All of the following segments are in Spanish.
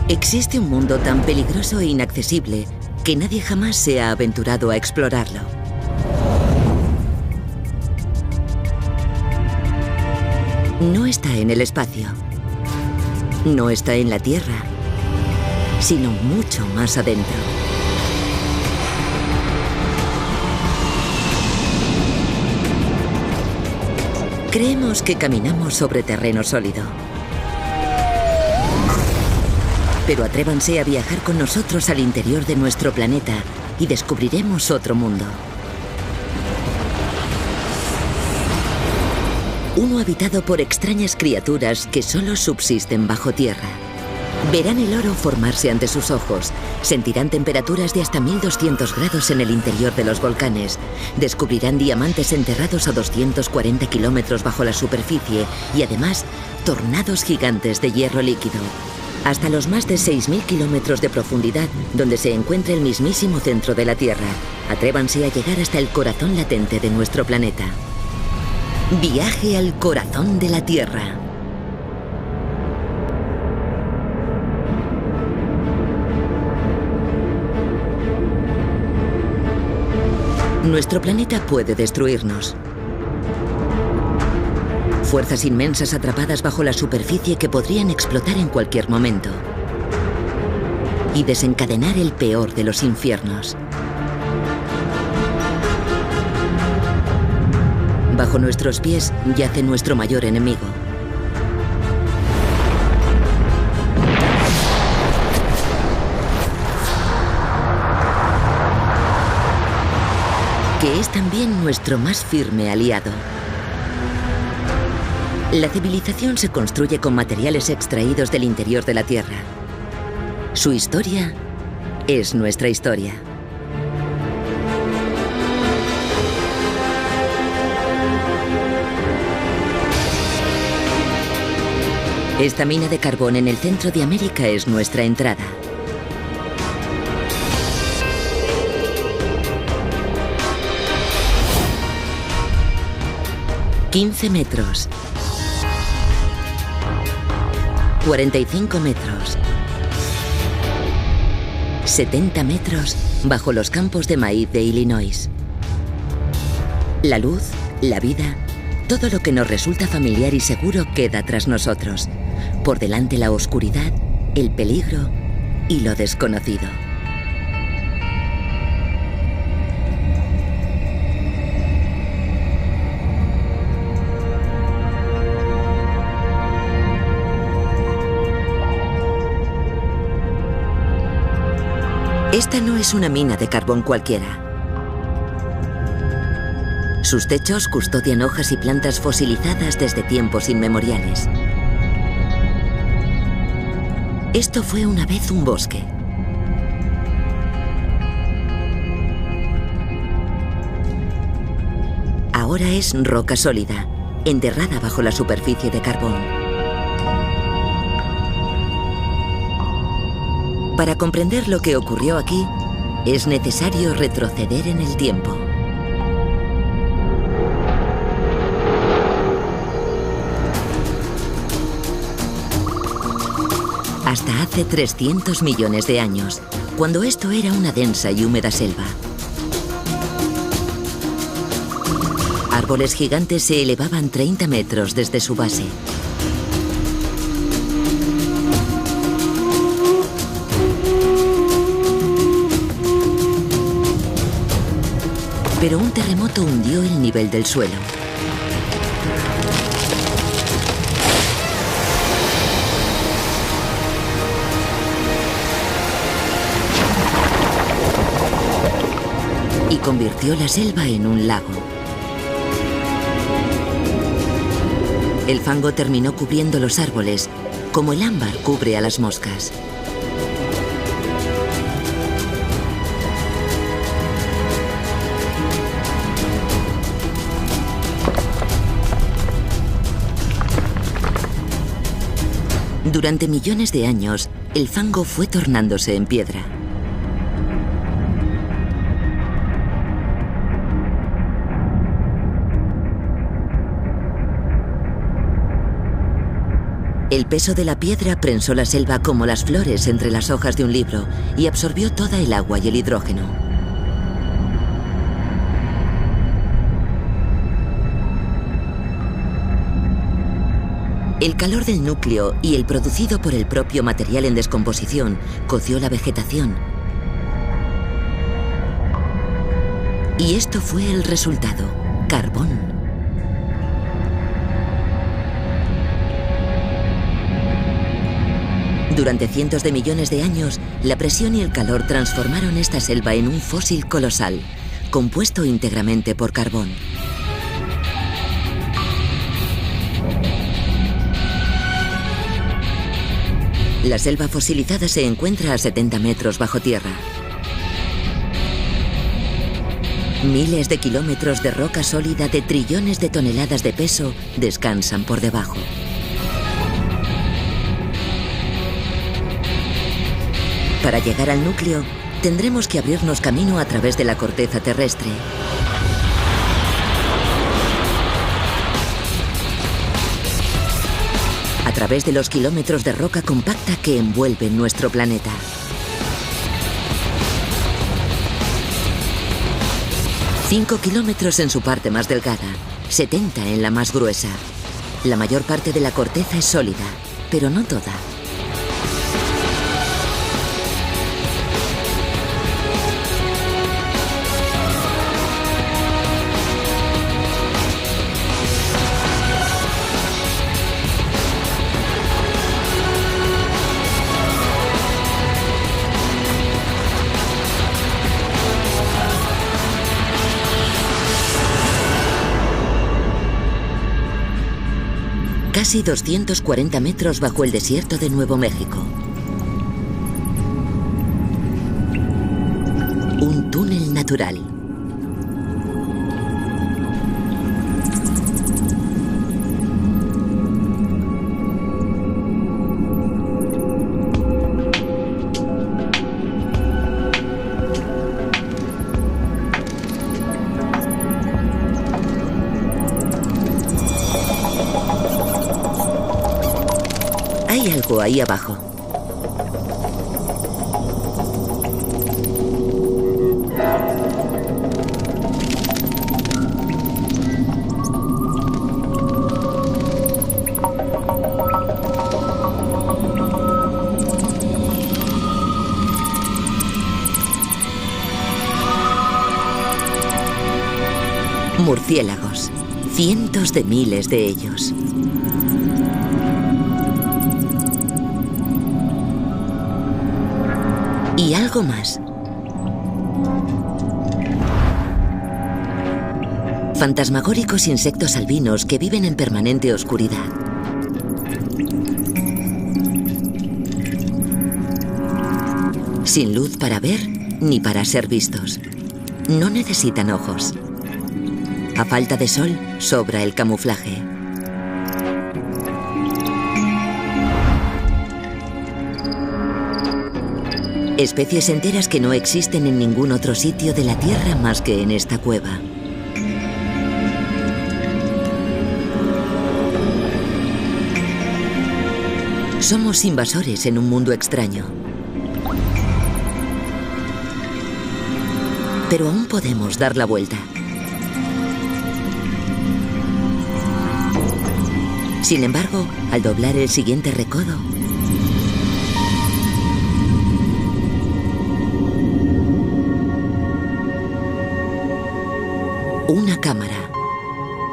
Existe un mundo tan peligroso e inaccesible que nadie jamás se ha aventurado a explorarlo. No está en el espacio, no está en la Tierra, sino mucho más adentro. Creemos que caminamos sobre terreno sólido. Pero atrévanse a viajar con nosotros al interior de nuestro planeta y descubriremos otro mundo. Uno habitado por extrañas criaturas que solo subsisten bajo tierra. Verán el oro formarse ante sus ojos, sentirán temperaturas de hasta 1200 grados en el interior de los volcanes, descubrirán diamantes enterrados a 240 kilómetros bajo la superficie y además tornados gigantes de hierro líquido. Hasta los más de 6.000 kilómetros de profundidad, donde se encuentra el mismísimo centro de la Tierra. Atrévanse a llegar hasta el corazón latente de nuestro planeta. Viaje al corazón de la Tierra. Nuestro planeta puede destruirnos. Fuerzas inmensas atrapadas bajo la superficie que podrían explotar en cualquier momento y desencadenar el peor de los infiernos. Bajo nuestros pies yace nuestro mayor enemigo. Que es también nuestro más firme aliado. La civilización se construye con materiales extraídos del interior de la Tierra. Su historia es nuestra historia. Esta mina de carbón en el centro de América es nuestra entrada. «15 metros». 45 metros, 70 metros bajo los campos de maíz de Illinois. La luz, la vida, todo lo que nos resulta familiar y seguro queda tras nosotros. Por delante la oscuridad, el peligro y lo desconocido. Esta no es una mina de carbón cualquiera. Sus techos custodian hojas y plantas fosilizadas desde tiempos inmemoriales. Esto fue una vez un bosque. Ahora es roca sólida, enterrada bajo la superficie de carbón. Para comprender lo que ocurrió aquí, es necesario retroceder en el tiempo. Hasta hace 300 millones de años, cuando esto era una densa y húmeda selva. Árboles gigantes se elevaban 30 metros desde su base. Pero un terremoto hundió el nivel del suelo. Y convirtió la selva en un lago. El fango terminó cubriendo los árboles, como el ámbar cubre a las moscas. Durante millones de años, el fango fue tornándose en piedra. El peso de la piedra prensó la selva como las flores entre las hojas de un libro y absorbió toda el agua y el hidrógeno. El calor del núcleo y el producido por el propio material en descomposición coció la vegetación. Y esto fue el resultado: carbón. Durante cientos de millones de años, la presión y el calor transformaron esta selva en un fósil colosal, compuesto íntegramente por carbón. La selva fosilizada se encuentra a 70 metros bajo tierra. Miles de kilómetros de roca sólida de trillones de toneladas de peso descansan por debajo. Para llegar al núcleo, tendremos que abrirnos camino a través de la corteza terrestre. A través de los kilómetros de roca compacta que envuelven nuestro planeta. Cinco kilómetros en su parte más delgada, 70 en la más gruesa. La mayor parte de la corteza es sólida, pero no toda. Casi 240 metros bajo el desierto de Nuevo México. Un túnel natural. Hay algo ahí abajo. Murciélagos. Cientos de miles de ellos. Y algo más. Fantasmagóricos insectos albinos que viven en permanente oscuridad. Sin luz para ver ni para ser vistos. No necesitan ojos. A falta de sol, sobra el camuflaje. Especies enteras que no existen en ningún otro sitio de la Tierra más que en esta cueva. Somos invasores en un mundo extraño. Pero aún podemos dar la vuelta. Sin embargo, al doblar el siguiente recodo, una cámara,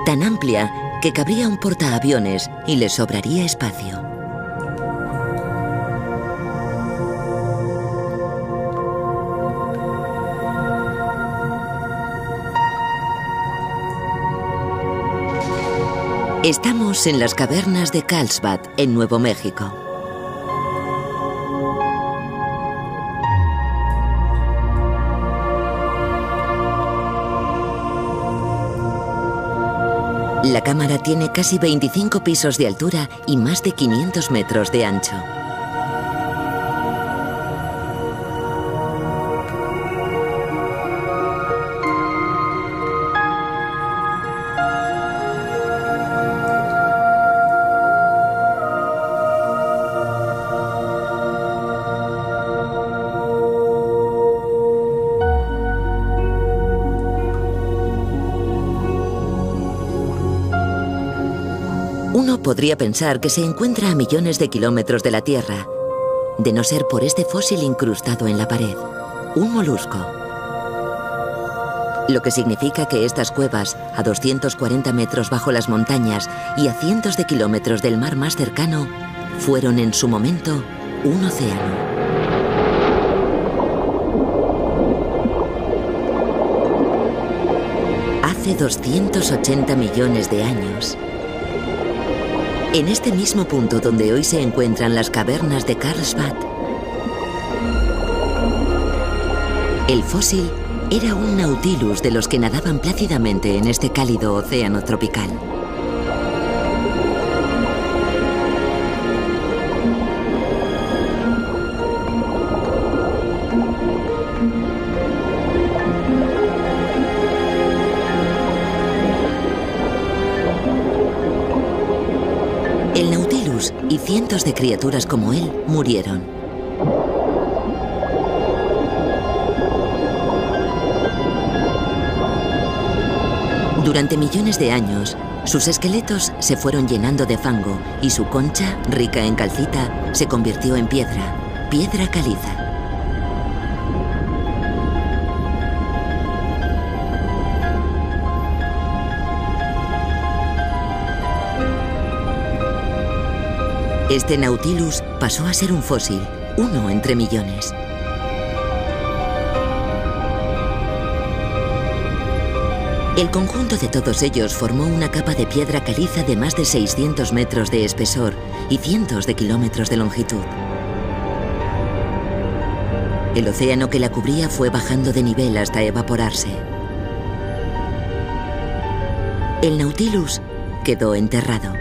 tan amplia que cabría un portaaviones y le sobraría espacio. Estamos en las cavernas de Carlsbad, en Nuevo México. La cámara tiene casi 25 pisos de altura y más de 500 metros de ancho. Uno podría pensar que se encuentra a millones de kilómetros de la Tierra, de no ser por este fósil incrustado en la pared, un molusco. Lo que significa que estas cuevas, a 240 metros bajo las montañas y a cientos de kilómetros del mar más cercano, fueron en su momento un océano. Hace 280 millones de años, en este mismo punto donde hoy se encuentran las cavernas de Carlsbad, el fósil era un Nautilus de los que nadaban plácidamente en este cálido océano tropical. El Nautilus y cientos de criaturas como él murieron. Durante millones de años, sus esqueletos se fueron llenando de fango y su concha, rica en calcita, se convirtió en piedra caliza. Este Nautilus pasó a ser un fósil, uno entre millones. El conjunto de todos ellos formó una capa de piedra caliza de más de 600 metros de espesor y cientos de kilómetros de longitud. El océano que la cubría fue bajando de nivel hasta evaporarse. El Nautilus quedó enterrado.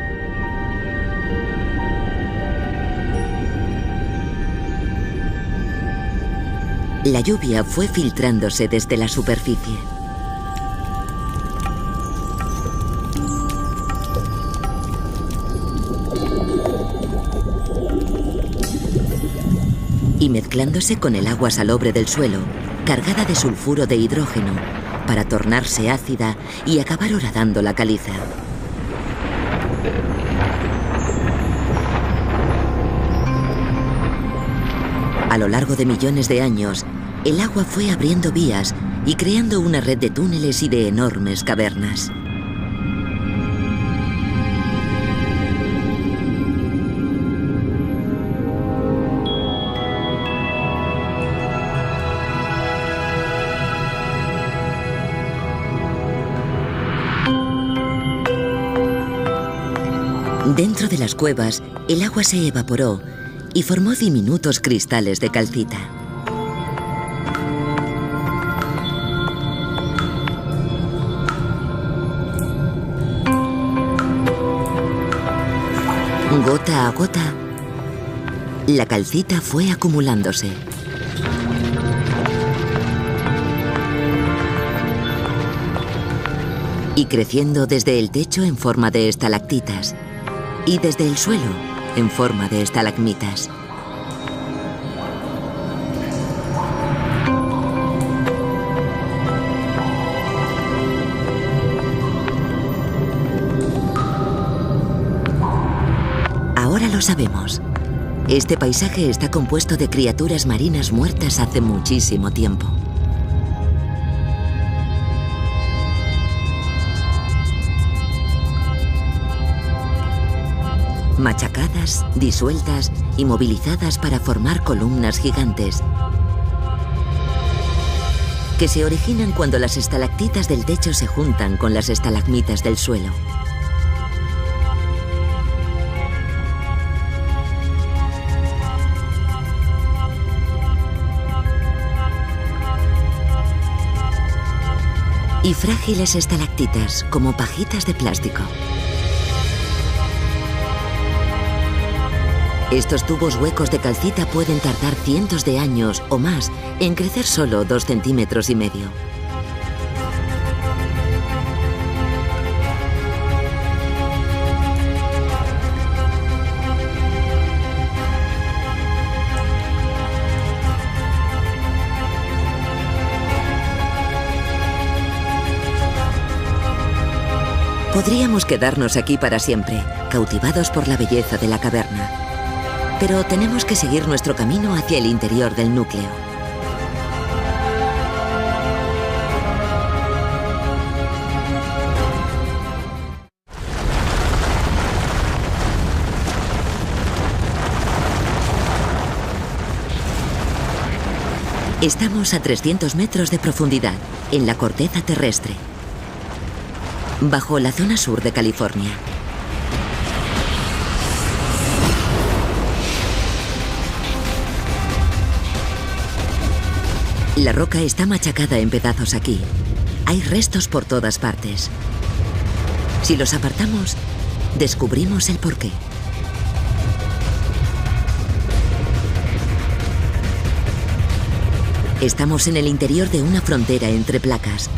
La lluvia fue filtrándose desde la superficie. Y mezclándose con el agua salobre del suelo, cargada de sulfuro de hidrógeno, para tornarse ácida y acabar horadando la caliza. A lo largo de millones de años, el agua fue abriendo vías y creando una red de túneles y de enormes cavernas. Dentro de las cuevas, el agua se evaporó y formó diminutos cristales de calcita. Gota a gota, la calcita fue acumulándose. Y creciendo desde el techo en forma de estalactitas y desde el suelo en forma de estalagmitas. Ahora lo sabemos. Este paisaje está compuesto de criaturas marinas muertas hace muchísimo tiempo. Machacadas, disueltas y movilizadas para formar columnas gigantes que se originan cuando las estalactitas del techo se juntan con las estalagmitas del suelo. Y frágiles estalactitas como pajitas de plástico. Estos tubos huecos de calcita pueden tardar cientos de años o más en crecer solo 2,5 centímetros. Podríamos quedarnos aquí para siempre, cautivados por la belleza de la caverna. Pero tenemos que seguir nuestro camino hacia el interior del núcleo. Estamos a 300 metros de profundidad, en la corteza terrestre, bajo la zona sur de California. La roca está machacada en pedazos aquí. Hay restos por todas partes. Si los apartamos, descubrimos el porqué. Estamos en el interior de una frontera entre placas,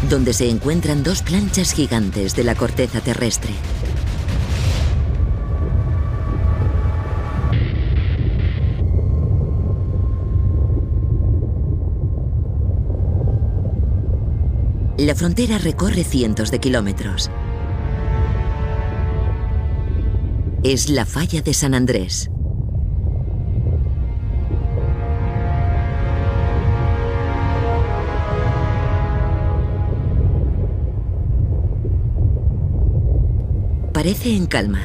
donde se encuentran dos planchas gigantes de la corteza terrestre. La frontera recorre cientos de kilómetros. Es la falla de San Andrés. Parece en calma,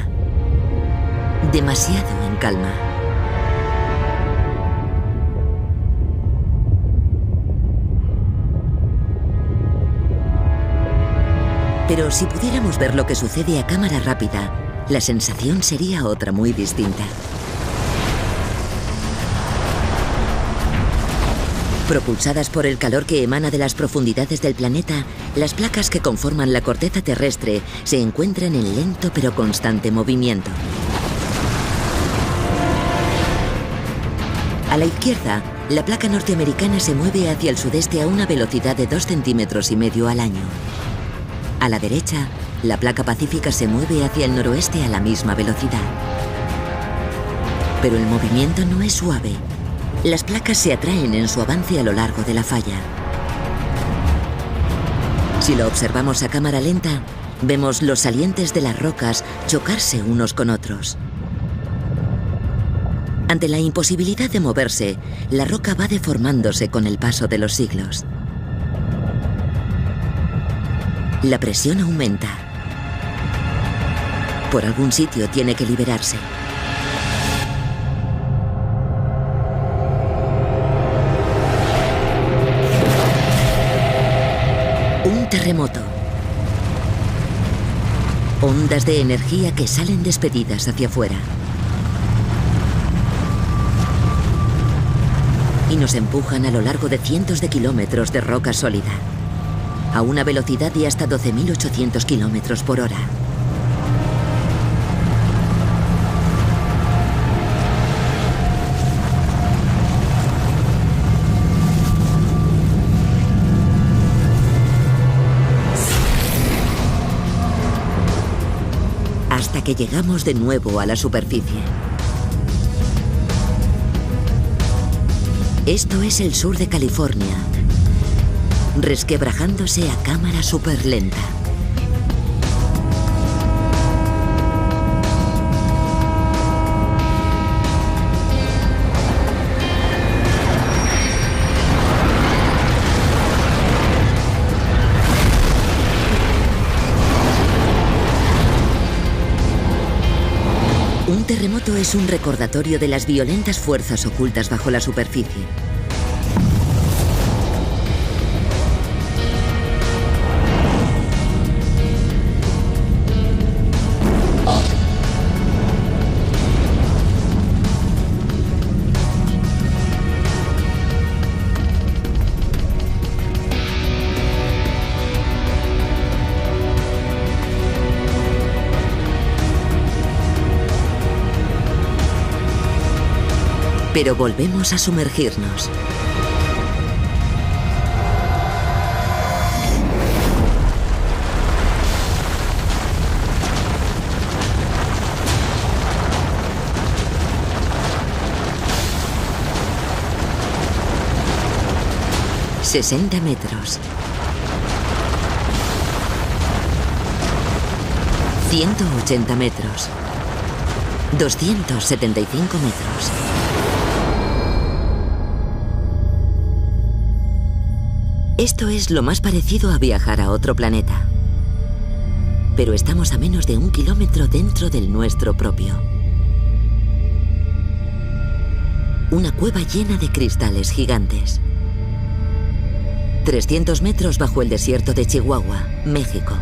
demasiado en calma. Pero si pudiéramos ver lo que sucede a cámara rápida, la sensación sería otra muy distinta. Propulsadas por el calor que emana de las profundidades del planeta, las placas que conforman la corteza terrestre se encuentran en lento pero constante movimiento. A la izquierda, la placa norteamericana se mueve hacia el sudeste a una velocidad de 2,5 centímetros al año. A la derecha, la placa pacífica se mueve hacia el noroeste a la misma velocidad. Pero el movimiento no es suave. Las placas se atraen en su avance a lo largo de la falla. Si lo observamos a cámara lenta, vemos los salientes de las rocas chocarse unos con otros. Ante la imposibilidad de moverse, la roca va deformándose con el paso de los siglos. La presión aumenta. Por algún sitio tiene que liberarse. Un terremoto. Ondas de energía que salen despedidas hacia afuera. Y nos empujan a lo largo de cientos de kilómetros de roca sólida, a una velocidad de hasta 12.800 kilómetros por hora. Hasta que llegamos de nuevo a la superficie. Esto es el sur de California, resquebrajándose a cámara superlenta. Un terremoto es un recordatorio de las violentas fuerzas ocultas bajo la superficie. Pero volvemos a sumergirnos. ...60 metros... 180 metros. 275 metros. Esto es lo más parecido a viajar a otro planeta. Pero estamos a menos de 1 kilómetro dentro del nuestro propio. Una cueva llena de cristales gigantes. 300 metros bajo el desierto de Chihuahua, México.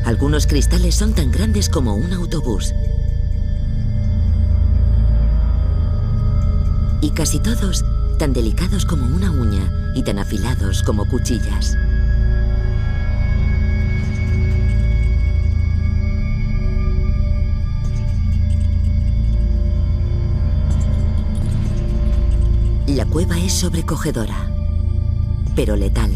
Algunos cristales son tan grandes como un autobús. Y casi todos tan delicados como una uña y tan afilados como cuchillas. La cueva es sobrecogedora, pero letal.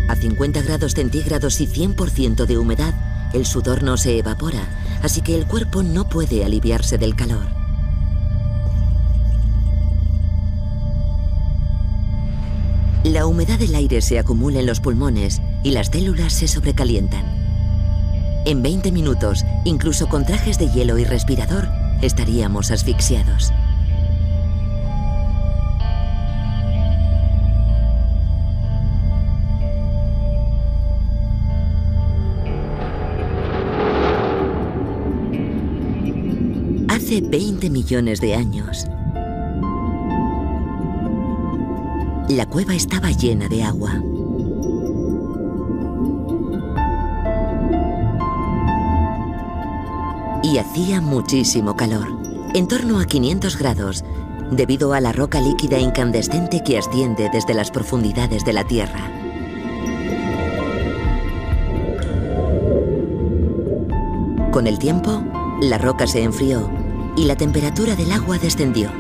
A 50 grados centígrados y 100% de humedad, el sudor no se evapora, así que el cuerpo no puede aliviarse del calor. La humedad del aire se acumula en los pulmones y las células se sobrecalientan. En 20 minutos, incluso con trajes de hielo y respirador, estaríamos asfixiados. Hace 20 millones de años, la cueva estaba llena de agua. Y hacía muchísimo calor, en torno a 500 grados, debido a la roca líquida incandescente que asciende desde las profundidades de la Tierra. Con el tiempo, la roca se enfrió y la temperatura del agua descendió.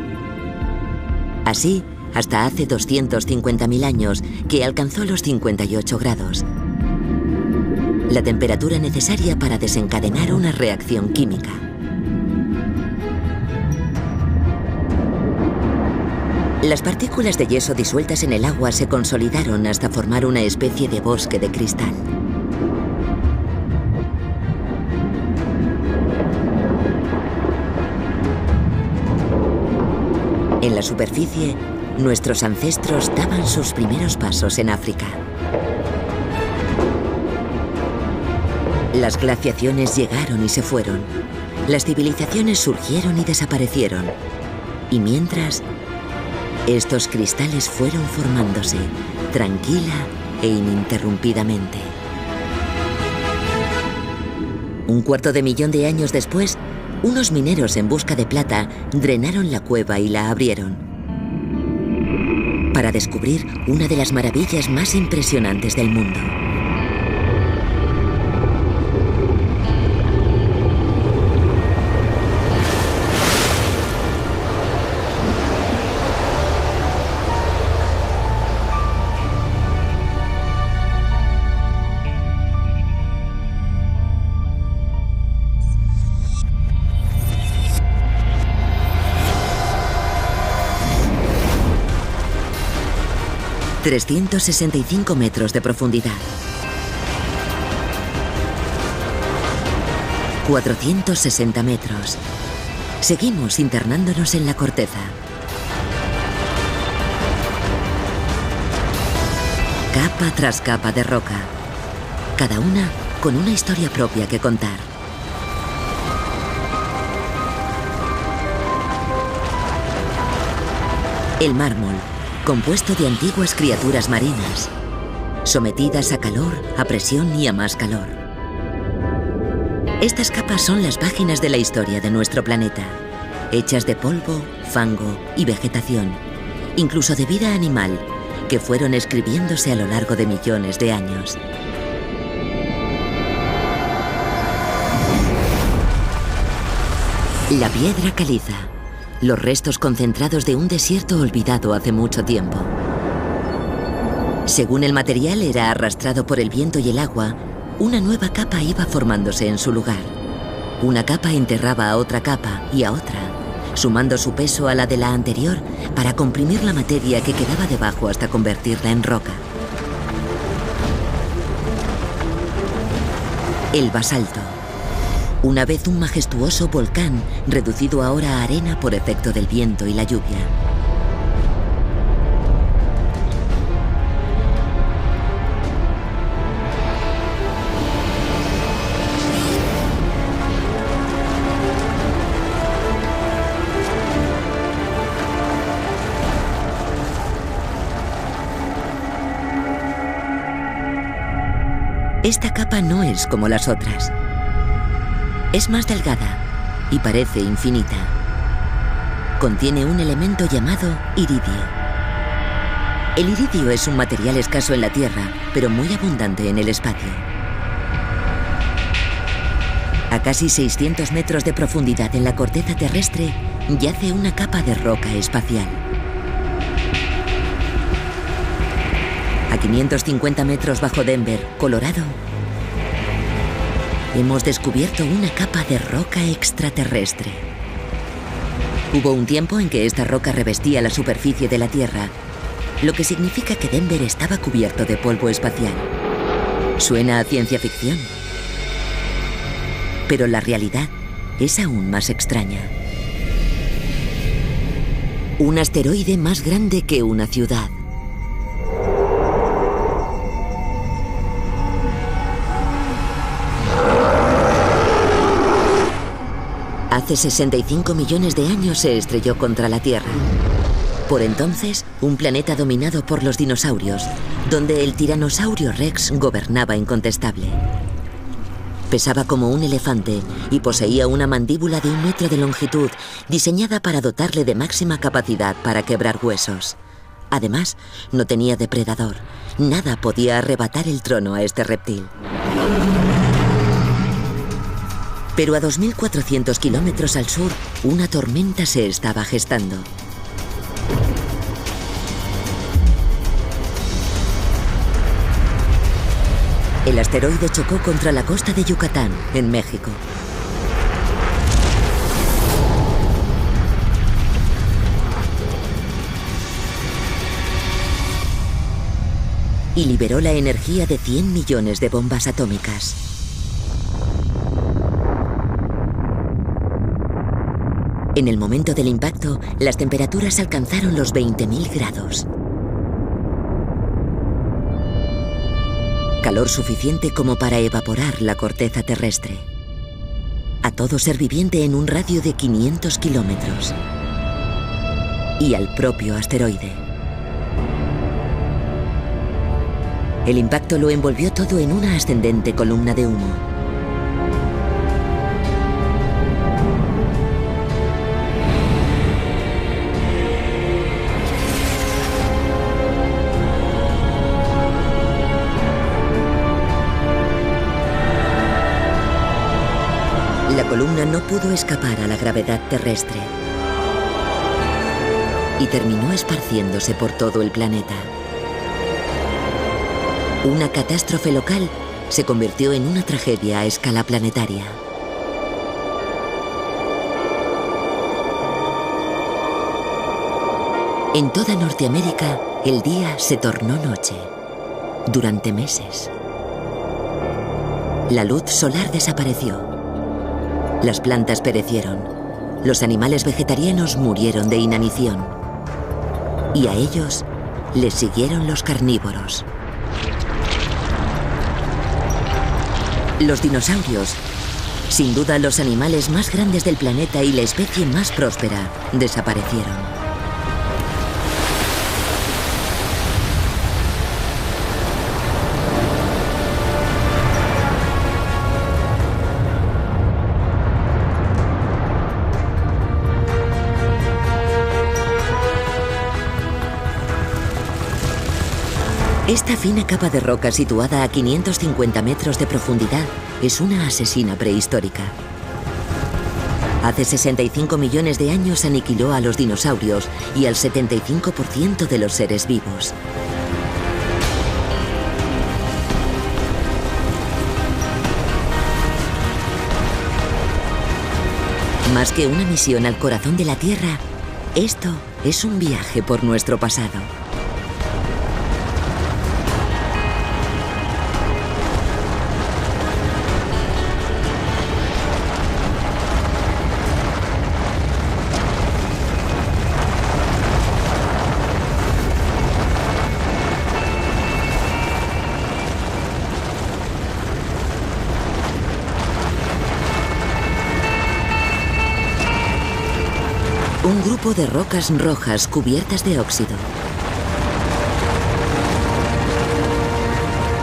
Así, hasta hace 250.000 años, que alcanzó los 58 grados. La temperatura necesaria para desencadenar una reacción química. Las partículas de yeso disueltas en el agua se consolidaron hasta formar una especie de bosque de cristal. En la superficie, nuestros ancestros daban sus primeros pasos en África. Las glaciaciones llegaron y se fueron. Las civilizaciones surgieron y desaparecieron. Y mientras, estos cristales fueron formándose, tranquila e ininterrumpidamente. 1/4 de millón de años después, unos mineros en busca de plata drenaron la cueva y la abrieron para descubrir una de las maravillas más impresionantes del mundo. ...365 metros de profundidad. 460 metros. Seguimos internándonos en la corteza. Capa tras capa de roca. Cada una con una historia propia que contar. El mármol, compuesto de antiguas criaturas marinas, sometidas a calor, a presión y a más calor. Estas capas son las páginas de la historia de nuestro planeta, hechas de polvo, fango y vegetación, incluso de vida animal, que fueron escribiéndose a lo largo de millones de años. La piedra caliza. Los restos concentrados de un desierto olvidado hace mucho tiempo. Según el material era arrastrado por el viento y el agua, una nueva capa iba formándose en su lugar. Una capa enterraba a otra capa y a otra, sumando su peso a la de la anterior para comprimir la materia que quedaba debajo hasta convertirla en roca. El basalto. Una vez un majestuoso volcán, reducido ahora a arena por efecto del viento y la lluvia. Esta capa no es como las otras. Es más delgada y parece infinita. Contiene un elemento llamado iridio. El iridio es un material escaso en la Tierra, pero muy abundante en el espacio. A casi 600 metros de profundidad en la corteza terrestre, yace una capa de roca espacial. A 550 metros bajo Denver, Colorado, hemos descubierto una capa de roca extraterrestre. Hubo un tiempo en que esta roca revestía la superficie de la Tierra, lo que significa que Denver estaba cubierto de polvo espacial. Suena a ciencia ficción, pero la realidad es aún más extraña. Un asteroide más grande que una ciudad. Hace 65 millones de años se estrelló contra la Tierra. Por entonces, un planeta dominado por los dinosaurios, donde el tiranosaurio Rex gobernaba incontestable. Pesaba como un elefante y poseía una mandíbula de 1 metro de longitud, diseñada para dotarle de máxima capacidad para quebrar huesos. Además, no tenía depredador. Nada podía arrebatar el trono a este reptil. Pero a 2.400 kilómetros al sur, una tormenta se estaba gestando. El asteroide chocó contra la costa de Yucatán, en México. Y liberó la energía de 100 millones de bombas atómicas. En el momento del impacto, las temperaturas alcanzaron los 20.000 grados. Calor suficiente como para evaporar la corteza terrestre. A todo ser viviente en un radio de 500 kilómetros. Y al propio asteroide. El impacto lo envolvió todo en una ascendente columna de humo. La columna no pudo escapar a la gravedad terrestre y terminó esparciéndose por todo el planeta. Una catástrofe local se convirtió en una tragedia a escala planetaria. En toda Norteamérica, el día se tornó noche, durante meses. La luz solar desapareció. Las plantas perecieron. Los animales vegetarianos murieron de inanición. Y a ellos les siguieron los carnívoros. Los dinosaurios, sin duda los animales más grandes del planeta y la especie más próspera, desaparecieron. Esta fina capa de roca situada a 550 metros de profundidad es una asesina prehistórica. Hace 65 millones de años aniquiló a los dinosaurios y al 75% de los seres vivos. Más que una misión al corazón de la Tierra, esto es un viaje por nuestro pasado. Un grupo de rocas rojas cubiertas de óxido.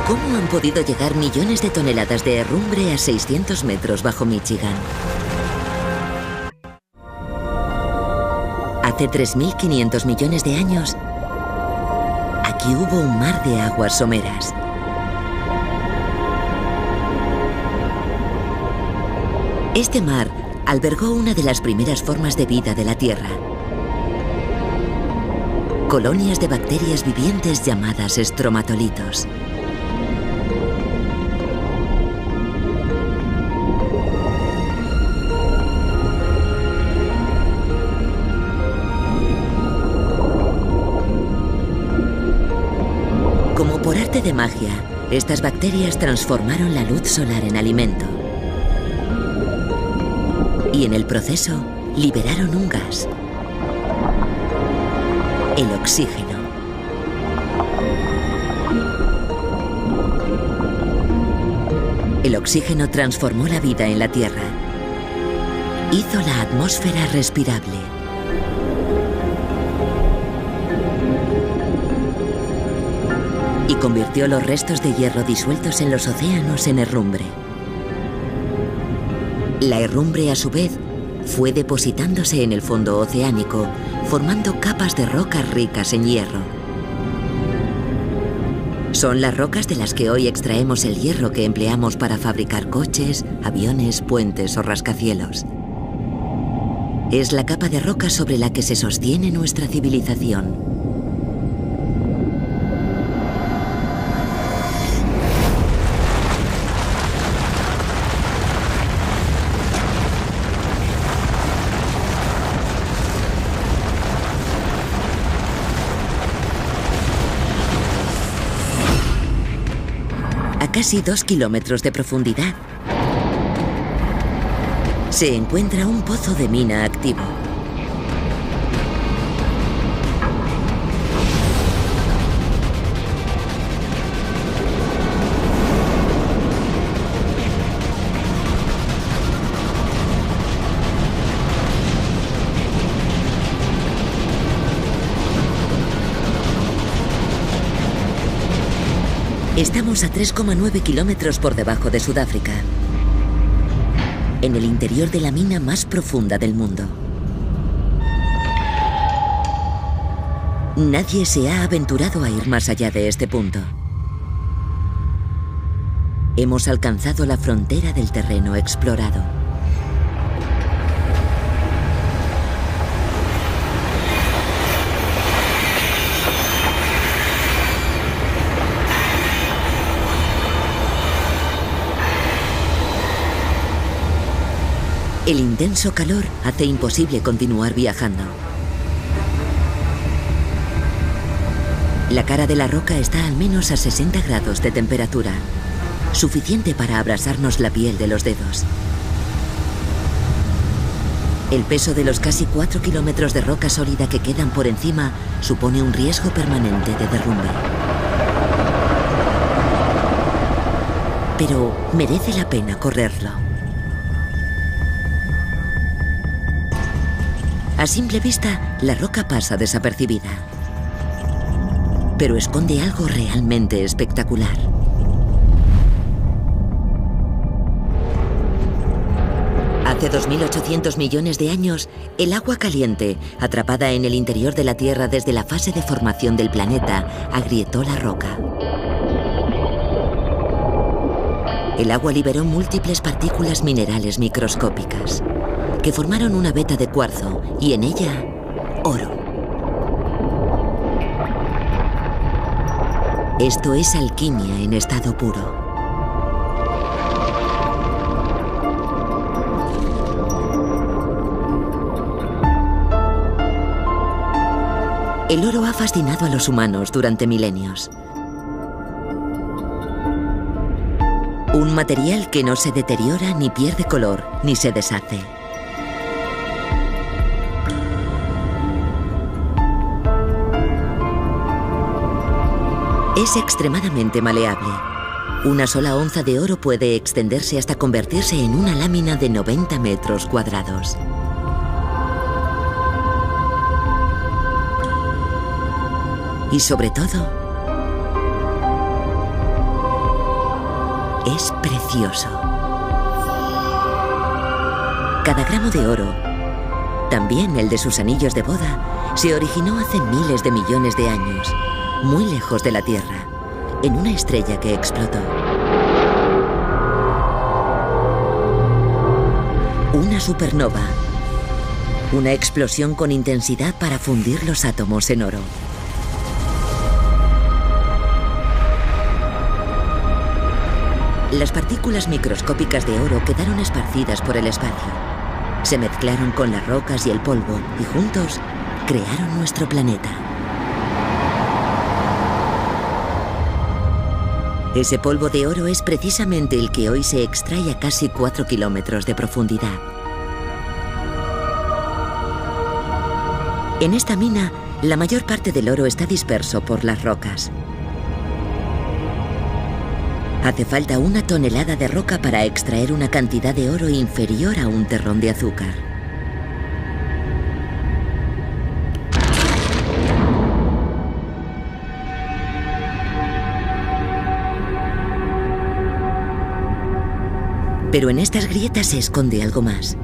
¿Cómo han podido llegar millones de toneladas de herrumbre a 600 metros bajo Michigan? Hace 3.500 millones de años, aquí hubo un mar de aguas someras. Este mar albergó una de las primeras formas de vida de la Tierra. Colonias de bacterias vivientes llamadas estromatolitos. Como por arte de magia, estas bacterias transformaron la luz solar en alimento. Y en el proceso liberaron un gas, el oxígeno. El oxígeno transformó la vida en la Tierra. Hizo la atmósfera respirable. Y convirtió los restos de hierro disueltos en los océanos en herrumbre. La herrumbre, a su vez, fue depositándose en el fondo oceánico, formando capas de rocas ricas en hierro. Son las rocas de las que hoy extraemos el hierro que empleamos para fabricar coches, aviones, puentes o rascacielos. Es la capa de roca sobre la que se sostiene nuestra civilización. A casi 2 kilómetros de profundidad se encuentra un pozo de mina activo. Estamos a 3,9 kilómetros por debajo de Sudáfrica, en el interior de la mina más profunda del mundo. Nadie se ha aventurado a ir más allá de este punto. Hemos alcanzado la frontera del terreno explorado. El intenso calor hace imposible continuar viajando. La cara de la roca está al menos a 60 grados de temperatura, suficiente para abrasarnos la piel de los dedos. El peso de los casi 4 kilómetros de roca sólida que quedan por encima supone un riesgo permanente de derrumbe. Pero merece la pena correrlo. A simple vista, la roca pasa desapercibida, pero esconde algo realmente espectacular. Hace 2.800 millones de años, el agua caliente, atrapada en el interior de la Tierra desde la fase de formación del planeta, agrietó la roca. El agua liberó múltiples partículas minerales microscópicas, que formaron una veta de cuarzo y en ella, oro. Esto es alquimia en estado puro. El oro ha fascinado a los humanos durante milenios. Un material que no se deteriora, ni pierde color, ni se deshace. Es extremadamente maleable. Una sola onza de oro puede extenderse hasta convertirse en una lámina de 90 metros cuadrados. Y sobre todo, es precioso. Cada gramo de oro, también el de sus anillos de boda, se originó hace miles de millones de años, muy lejos de la Tierra, en una estrella que explotó. Una supernova. Una explosión con intensidad para fundir los átomos en oro. Las partículas microscópicas de oro quedaron esparcidas por el espacio. Se mezclaron con las rocas y el polvo y juntos crearon nuestro planeta. Ese polvo de oro es precisamente el que hoy se extrae a casi 4 kilómetros de profundidad. En esta mina, la mayor parte del oro está disperso por las rocas. Hace falta 1 tonelada de roca para extraer una cantidad de oro inferior a un terrón de azúcar. Pero en estas grietas se esconde algo más.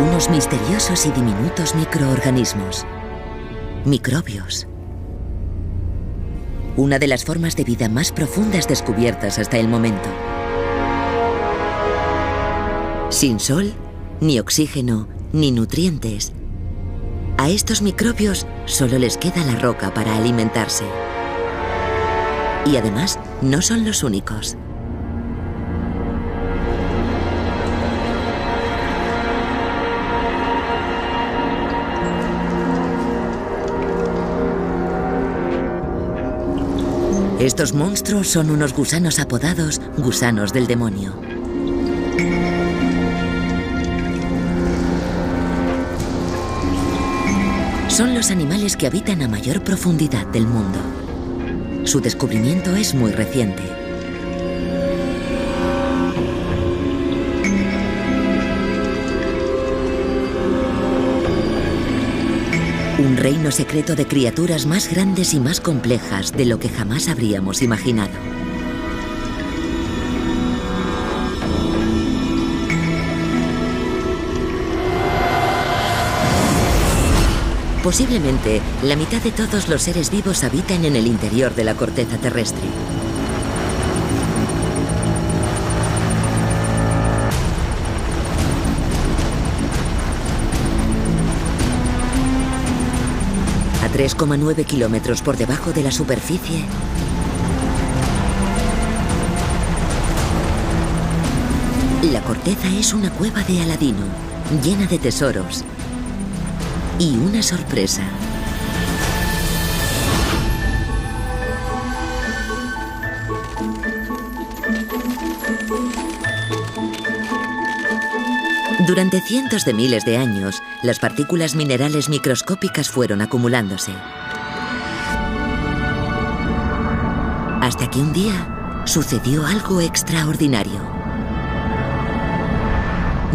Unos misteriosos y diminutos microorganismos. Microbios. Una de las formas de vida más profundas descubiertas hasta el momento. Sin sol, ni oxígeno, ni nutrientes. A estos microbios solo les queda la roca para alimentarse. Y además, no son los únicos. Estos monstruos son unos gusanos apodados gusanos del demonio. Son los animales que habitan a mayor profundidad del mundo. Su descubrimiento es muy reciente. Un reino secreto de criaturas más grandes y más complejas de lo que jamás habríamos imaginado. Posiblemente, la mitad de todos los seres vivos habitan en el interior de la corteza terrestre. A 3,9 kilómetros por debajo de la superficie, la corteza es una cueva de Aladino, llena de tesoros y una sorpresa. Durante cientos de miles de años, las partículas minerales microscópicas fueron acumulándose. Hasta que un día sucedió algo extraordinario.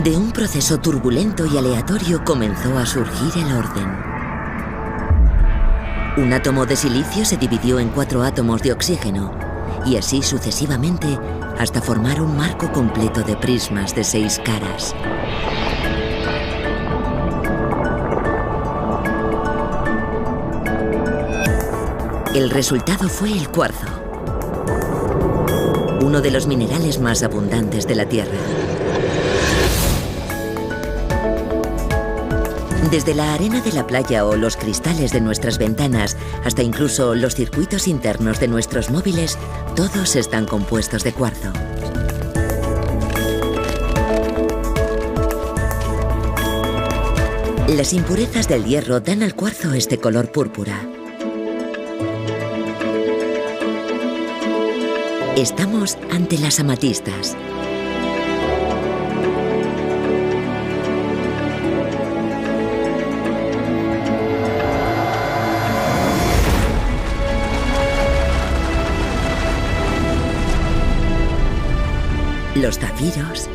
De un proceso turbulento y aleatorio comenzó a surgir el orden. Un átomo de silicio se dividió en 4 átomos de oxígeno, y así sucesivamente hasta formar un marco completo de prismas de 6 caras. El resultado fue el cuarzo, uno de los minerales más abundantes de la Tierra. Desde la arena de la playa o los cristales de nuestras ventanas hasta incluso los circuitos internos de nuestros móviles, todos están compuestos de cuarzo. Las impurezas del hierro dan al cuarzo este color púrpura. Estamos ante las amatistas. Los zafiros,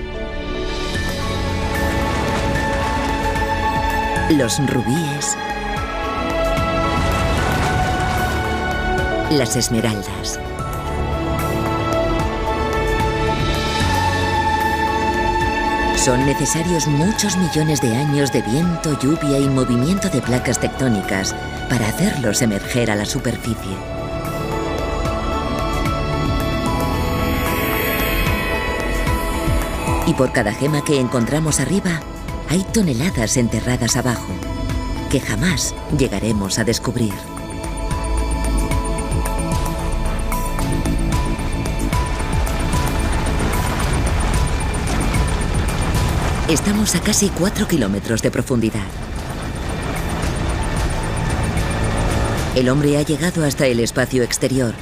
los rubíes, las esmeraldas. Son necesarios muchos millones de años de viento, lluvia y movimiento de placas tectónicas para hacerlos emerger a la superficie. Y por cada gema que encontramos arriba, hay toneladas enterradas abajo, que jamás llegaremos a descubrir. Estamos a casi 4 kilómetros de profundidad. El hombre ha llegado hasta el espacio exterior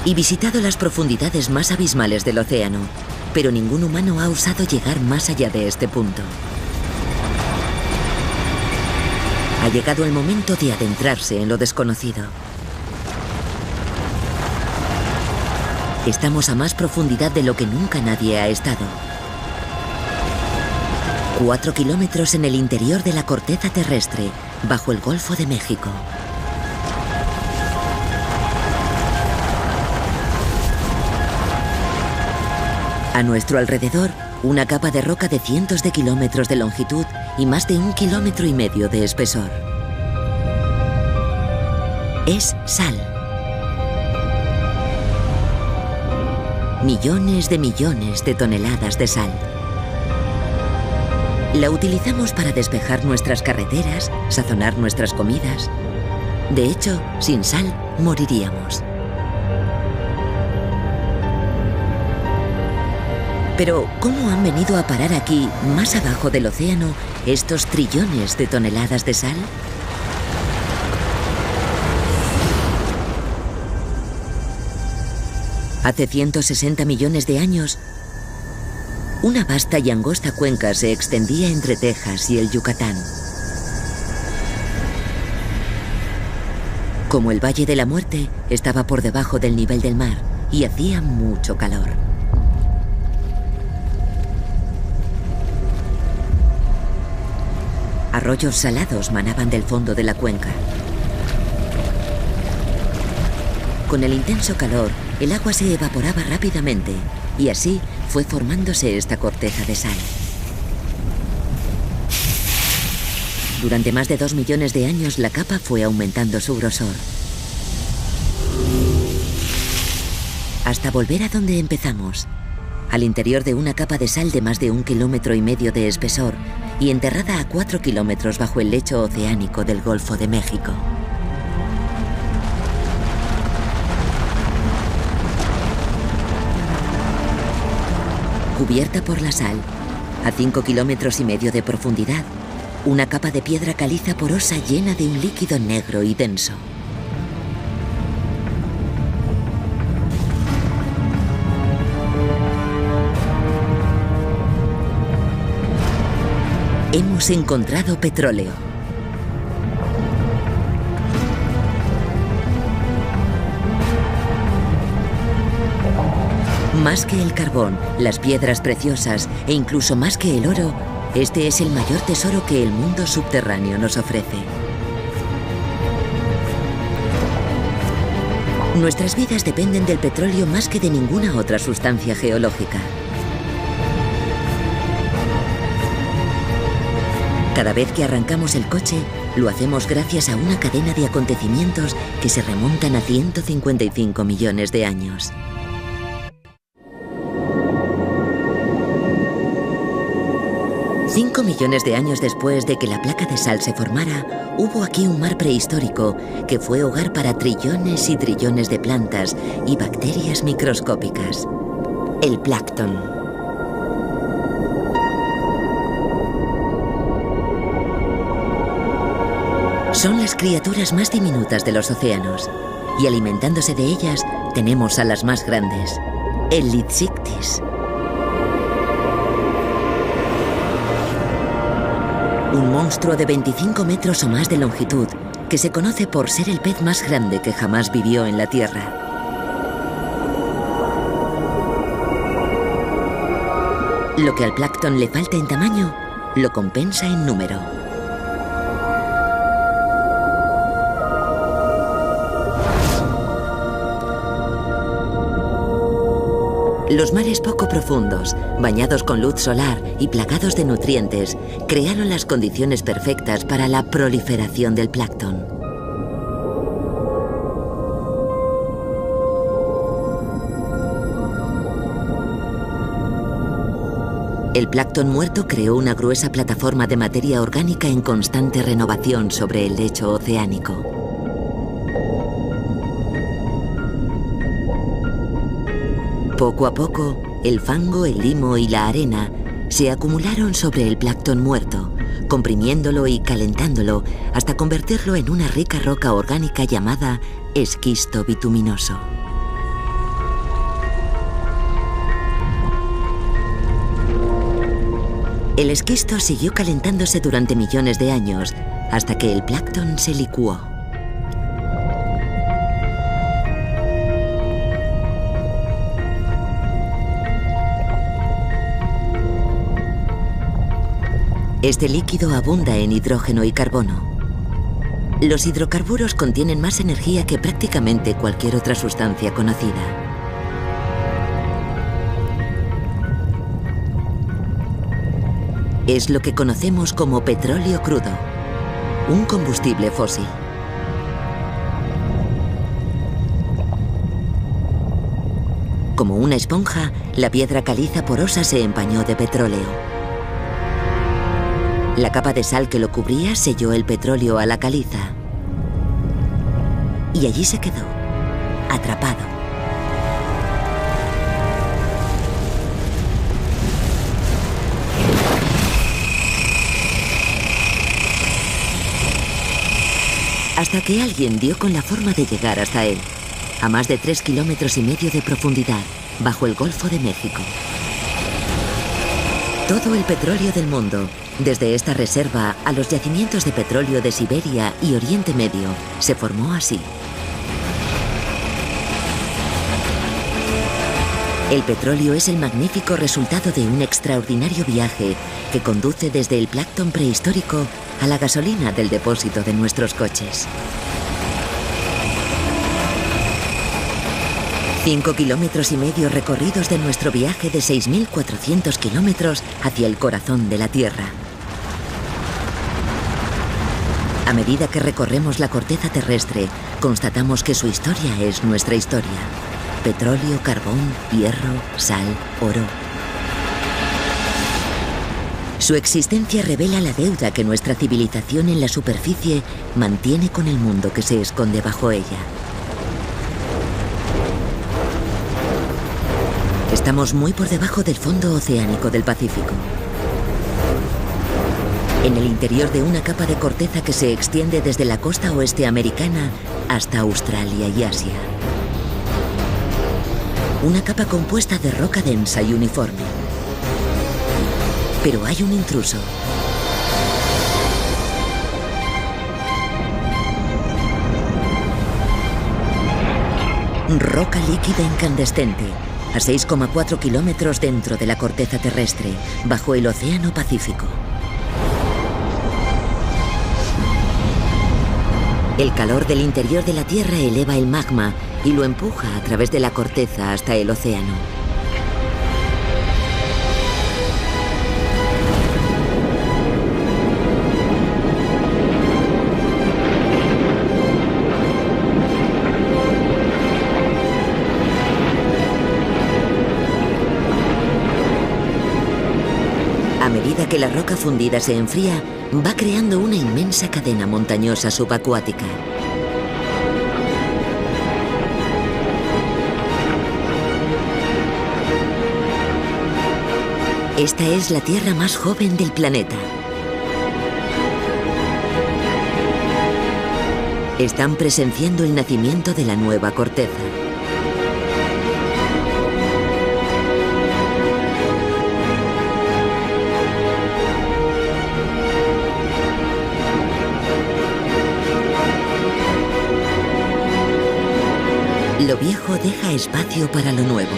y visitado las profundidades más abismales del océano, pero ningún humano ha osado llegar más allá de este punto. Ha llegado el momento de adentrarse en lo desconocido. Estamos a más profundidad de lo que nunca nadie ha estado. 4 kilómetros en el interior de la corteza terrestre, bajo el Golfo de México. A nuestro alrededor, una capa de roca de cientos de kilómetros de longitud y más de 1,5 kilómetros de espesor. Es sal. Millones de toneladas de sal. La utilizamos para despejar nuestras carreteras, sazonar nuestras comidas. De hecho, sin sal, moriríamos. Pero, ¿cómo han venido a parar aquí, más abajo del océano, estos trillones de toneladas de sal? Hace 160 millones de años, una vasta y angosta cuenca se extendía entre Texas y el Yucatán. Como el Valle de la Muerte, estaba por debajo del nivel del mar y hacía mucho calor. Arroyos salados manaban del fondo de la cuenca. Con el intenso calor, el agua se evaporaba rápidamente y así fue formándose esta corteza de sal. Durante más de 2 millones de años la capa fue aumentando su grosor, hasta volver a donde empezamos, al interior de una capa de sal de más de 1,5 kilómetros de espesor y enterrada a 4 kilómetros bajo el lecho oceánico del Golfo de México. Cubierta por la sal, a 5,5 kilómetros de profundidad, una capa de piedra caliza porosa llena de un líquido negro y denso. Hemos encontrado petróleo. Más que el carbón, las piedras preciosas e incluso más que el oro, este es el mayor tesoro que el mundo subterráneo nos ofrece. Nuestras vidas dependen del petróleo más que de ninguna otra sustancia geológica. Cada vez que arrancamos el coche, lo hacemos gracias a una cadena de acontecimientos que se remontan a 155 millones de años. Cinco millones de años después de que la placa de sal se formara, hubo aquí un mar prehistórico que fue hogar para trillones y trillones de plantas y bacterias microscópicas. El plancton. Son las criaturas más diminutas de los océanos, y alimentándose de ellas tenemos a las más grandes, el Litsiktis. Un monstruo de 25 metros o más de longitud, que se conoce por ser el pez más grande que jamás vivió en la Tierra. Lo que al plancton le falta en tamaño, lo compensa en número. Los mares poco profundos, bañados con luz solar y plagados de nutrientes, crearon las condiciones perfectas para la proliferación del plancton. El plancton muerto creó una gruesa plataforma de materia orgánica en constante renovación sobre el lecho oceánico. Poco a poco, el fango, el limo y la arena se acumularon sobre el plancton muerto, comprimiéndolo y calentándolo hasta convertirlo en una rica roca orgánica llamada esquisto bituminoso. El esquisto siguió calentándose durante millones de años hasta que el plancton se licuó. Este líquido abunda en hidrógeno y carbono. Los hidrocarburos contienen más energía que prácticamente cualquier otra sustancia conocida. Es lo que conocemos como petróleo crudo, un combustible fósil. Como una esponja, la piedra caliza porosa se empañó de petróleo. La capa de sal que lo cubría selló el petróleo a la caliza. Y allí se quedó, atrapado. Hasta que alguien dio con la forma de llegar hasta él, a más de 3,5 kilómetros de profundidad, bajo el Golfo de México. Todo el petróleo del mundo, desde esta reserva a los yacimientos de petróleo de Siberia y Oriente Medio, se formó así. El petróleo es el magnífico resultado de un extraordinario viaje que conduce desde el plancton prehistórico a la gasolina del depósito de nuestros coches. 5,5 kilómetros recorridos de nuestro viaje de 6.400 kilómetros hacia el corazón de la Tierra. A medida que recorremos la corteza terrestre, constatamos que su historia es nuestra historia. Petróleo, carbón, hierro, sal, oro. Su existencia revela la deuda que nuestra civilización en la superficie mantiene con el mundo que se esconde bajo ella. Estamos muy por debajo del fondo oceánico del Pacífico, en el interior de una capa de corteza que se extiende desde la costa oeste americana hasta Australia y Asia. Una capa compuesta de roca densa y uniforme. Pero hay un intruso. Roca líquida incandescente, a 6,4 kilómetros dentro de la corteza terrestre, bajo el Océano Pacífico. El calor del interior de la Tierra eleva el magma y lo empuja a través de la corteza hasta el océano. A medida que la roca fundida se enfría, va creando una inmensa cadena montañosa subacuática. Esta es la Tierra más joven del planeta. Están presenciando el nacimiento de la nueva corteza. Lo viejo deja espacio para lo nuevo.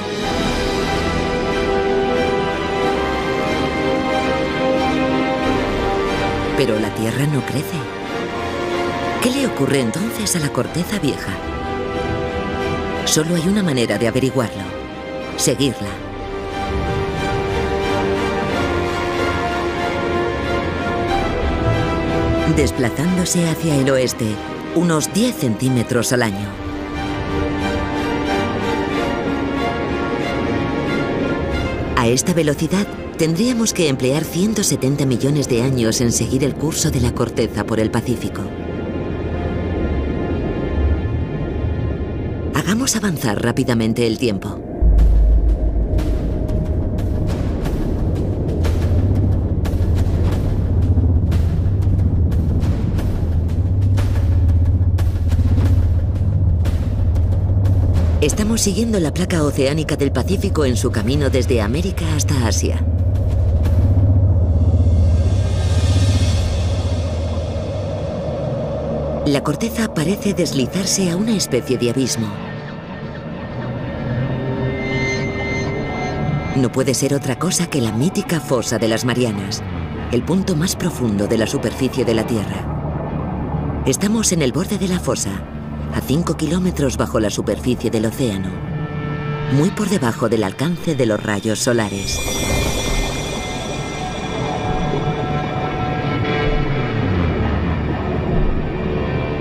Pero la Tierra no crece. ¿Qué le ocurre entonces a la corteza vieja? Solo hay una manera de averiguarlo: seguirla. Desplazándose hacia el oeste, unos 10 centímetros al año. A esta velocidad, tendríamos que emplear 170 millones de años en seguir el curso de la corteza por el Pacífico. Hagamos avanzar rápidamente el tiempo. Estamos siguiendo la placa oceánica del Pacífico en su camino desde América hasta Asia. La corteza parece deslizarse a una especie de abismo. No puede ser otra cosa que la mítica fosa de las Marianas, el punto más profundo de la superficie de la Tierra. Estamos en el borde de la fosa, a 5 kilómetros bajo la superficie del océano, muy por debajo del alcance de los rayos solares.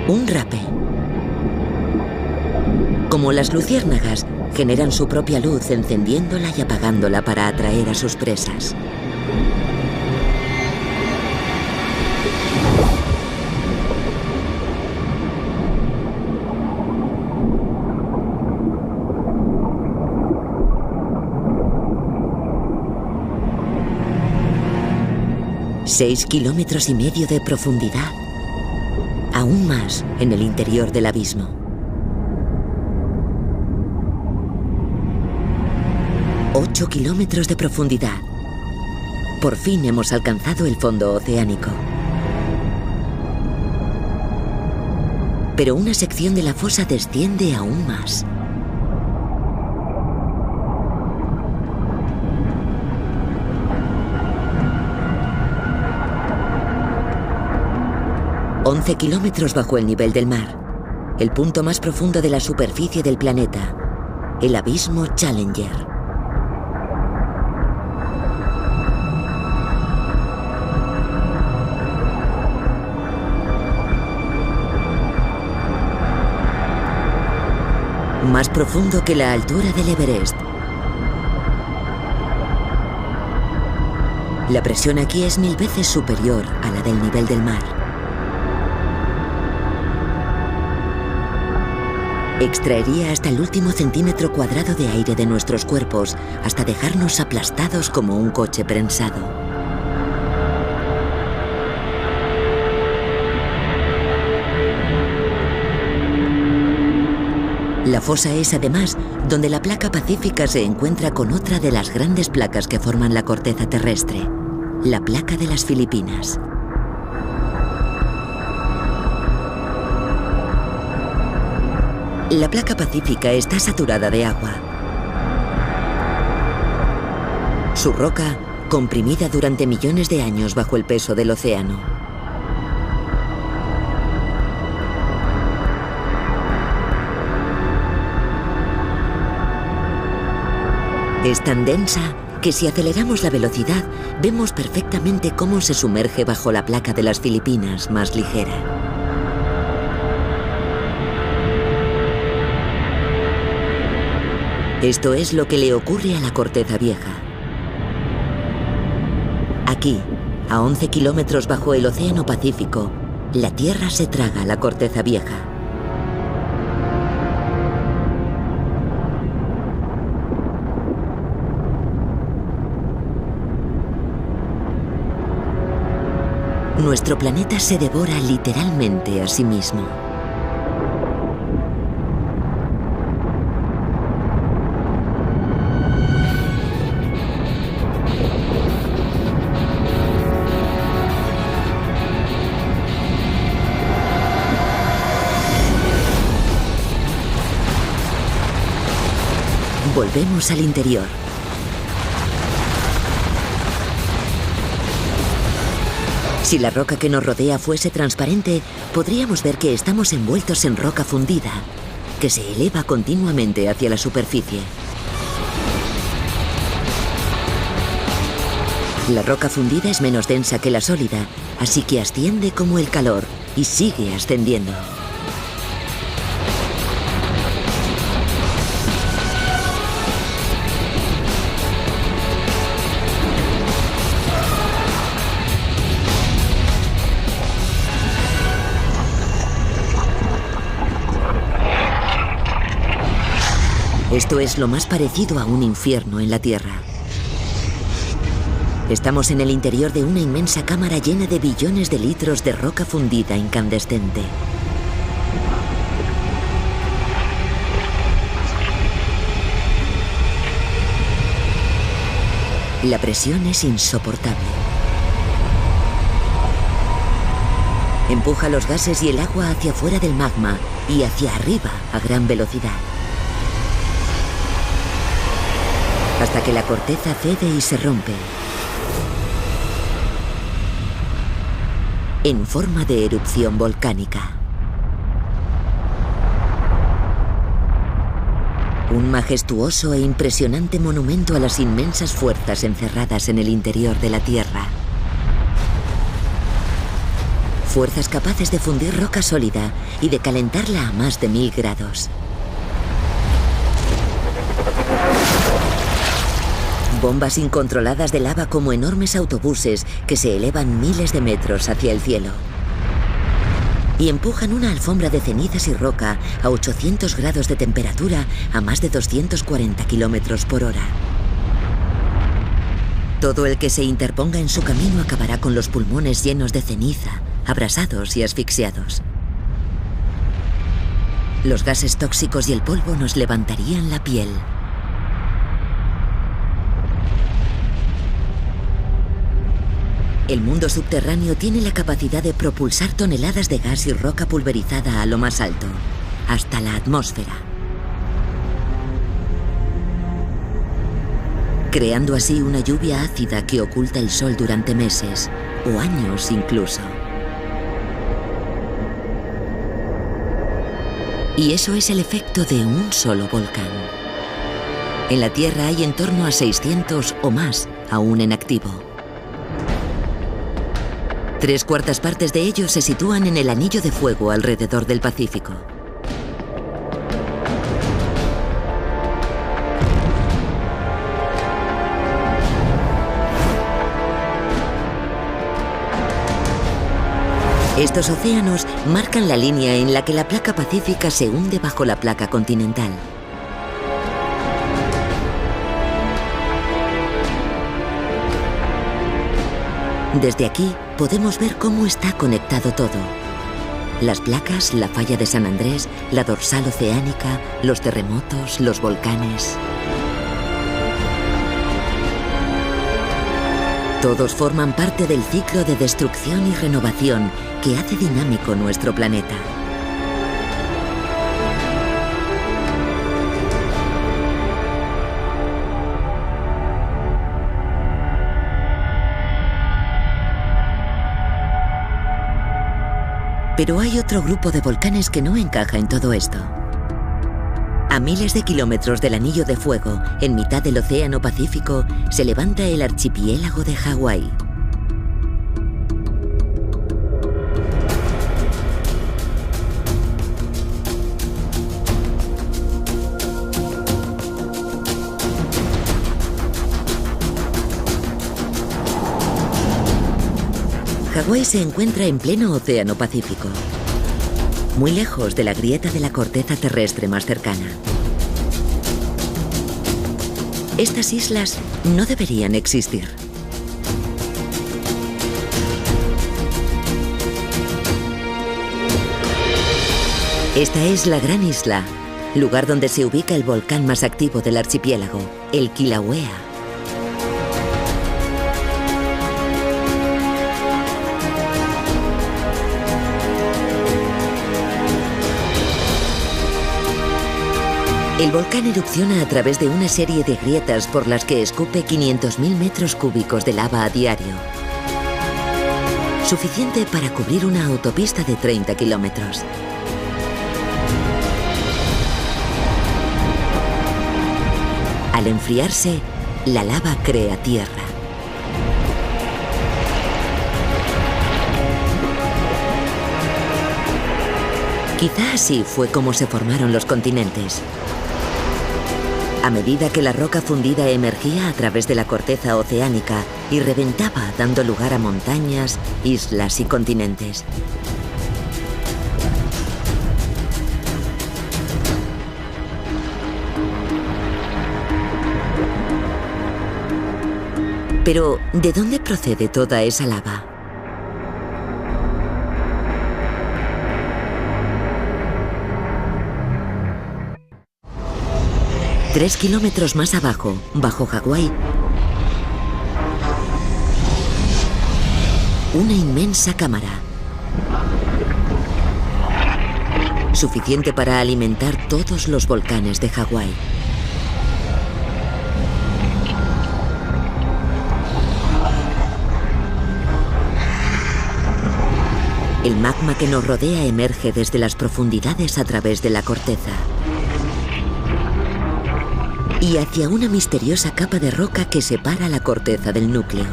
Un rape. Como las luciérnagas, generan su propia luz encendiéndola y apagándola para atraer a sus presas. Seis kilómetros y medio de profundidad. Aún más en el interior del abismo. Ocho kilómetros de profundidad. Por fin hemos alcanzado el fondo oceánico. Pero una sección de la fosa desciende aún más. ...11 kilómetros bajo el nivel del mar... ...el punto más profundo de la superficie del planeta... ...el abismo Challenger. Más profundo que la altura del Everest. La presión aquí es 1000 veces superior a la del nivel del mar. Extraería hasta el último centímetro cuadrado de aire de nuestros cuerpos, hasta dejarnos aplastados como un coche prensado. La fosa es además donde la placa pacífica se encuentra con otra de las grandes placas que forman la corteza terrestre, la placa de las Filipinas. La placa pacífica está saturada de agua. Su roca, comprimida durante millones de años bajo el peso del océano. Es tan densa que si aceleramos la velocidad, vemos perfectamente cómo se sumerge bajo la placa de las Filipinas más ligera. Esto es lo que le ocurre a la corteza vieja. Aquí, a 11 kilómetros bajo el océano Pacífico, la Tierra se traga la corteza vieja. Nuestro planeta se devora literalmente a sí mismo. Volvemos al interior. Si la roca que nos rodea fuese transparente, podríamos ver que estamos envueltos en roca fundida, que se eleva continuamente hacia la superficie. La roca fundida es menos densa que la sólida, así que asciende como el calor y sigue ascendiendo. Esto es lo más parecido a un infierno en la Tierra. Estamos en el interior de una inmensa cámara llena de billones de litros de roca fundida incandescente. La presión es insoportable. Empuja los gases y el agua hacia fuera del magma y hacia arriba a gran velocidad. Hasta que la corteza cede y se rompe. En forma de erupción volcánica. Un majestuoso e impresionante monumento a las inmensas fuerzas encerradas en el interior de la Tierra. Fuerzas capaces de fundir roca sólida y de calentarla a más de 1000 grados. Bombas incontroladas de lava como enormes autobuses que se elevan miles de metros hacia el cielo. Y empujan una alfombra de cenizas y roca a 800 grados de temperatura a más de 240 kilómetros por hora. Todo el que se interponga en su camino acabará con los pulmones llenos de ceniza, abrasados y asfixiados. Los gases tóxicos y el polvo nos levantarían la piel. El mundo subterráneo tiene la capacidad de propulsar toneladas de gas y roca pulverizada a lo más alto, hasta la atmósfera. Creando así una lluvia ácida que oculta el sol durante meses, o años incluso. Y eso es el efecto de un solo volcán. En la Tierra hay en torno a 600 o más aún en activo. 3/4 partes de ellos se sitúan en el anillo de fuego alrededor del Pacífico. Estos océanos marcan la línea en la que la placa pacífica se hunde bajo la placa continental. Desde aquí podemos ver cómo está conectado todo. Las placas, la falla de San Andrés, la dorsal oceánica, los terremotos, los volcanes. Todos forman parte del ciclo de destrucción y renovación que hace dinámico nuestro planeta. Pero hay otro grupo de volcanes que no encaja en todo esto. A miles de kilómetros del anillo de fuego, en mitad del océano Pacífico, se levanta el archipiélago de Hawái. Hawái se encuentra en pleno océano Pacífico, muy lejos de la grieta de la corteza terrestre más cercana. Estas islas no deberían existir. Esta es la Gran Isla, lugar donde se ubica el volcán más activo del archipiélago, el Kilauea. El volcán erupciona a través de una serie de grietas por las que escupe 500.000 metros cúbicos de lava a diario. Suficiente para cubrir una autopista de 30 kilómetros. Al enfriarse, la lava crea tierra. Quizá así fue como se formaron los continentes. A medida que la roca fundida emergía a través de la corteza oceánica y reventaba, dando lugar a montañas, islas y continentes. Pero, ¿de dónde procede toda esa lava? Tres kilómetros más abajo, bajo Hawái, una inmensa cámara. Suficiente para alimentar todos los volcanes de Hawái. El magma que nos rodea emerge desde las profundidades a través de la corteza y hacia una misteriosa capa de roca que separa la corteza del núcleo.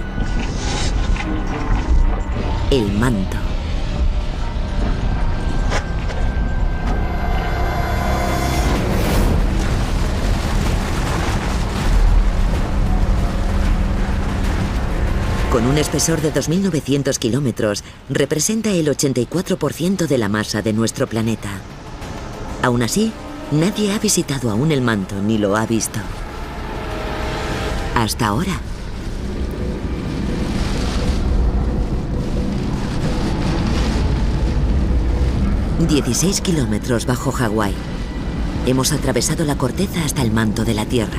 El manto. Con un espesor de 2.900 kilómetros, representa el 84% de la masa de nuestro planeta. Aún así, nadie ha visitado aún el manto ni lo ha visto. Hasta ahora. ...16 kilómetros bajo Hawái. Hemos atravesado la corteza hasta el manto de la Tierra.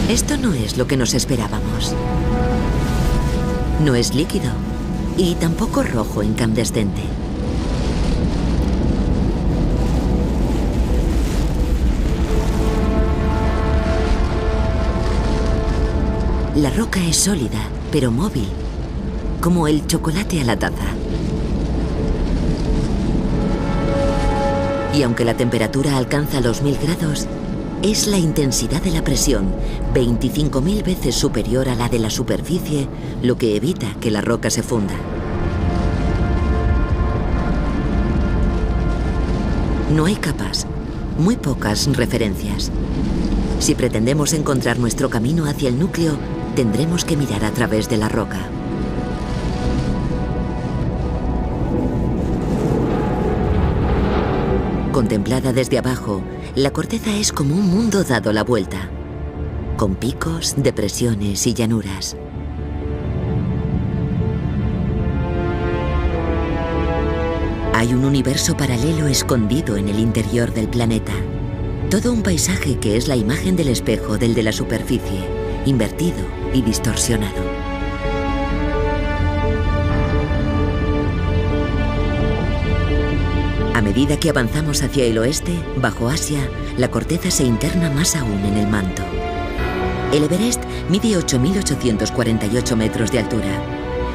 Esto no es lo que nos esperábamos. No es líquido y tampoco rojo incandescente. La roca es sólida, pero móvil, como el chocolate a la taza. Y aunque la temperatura alcanza los 1000 grados, es la intensidad de la presión 25.000 veces superior a la de la superficie lo que evita que la roca se funda. No hay capas, muy pocas referencias. Si pretendemos encontrar nuestro camino hacia el núcleo, tendremos que mirar a través de la roca. Contemplada desde abajo, la corteza es como un mundo dado la vuelta, con picos, depresiones y llanuras. Hay un universo paralelo escondido en el interior del planeta. Todo un paisaje que es la imagen del espejo del de la superficie, invertido y distorsionado. A medida que avanzamos hacia el oeste, bajo Asia, la corteza se interna más aún en el manto. El Everest mide 8.848 metros de altura.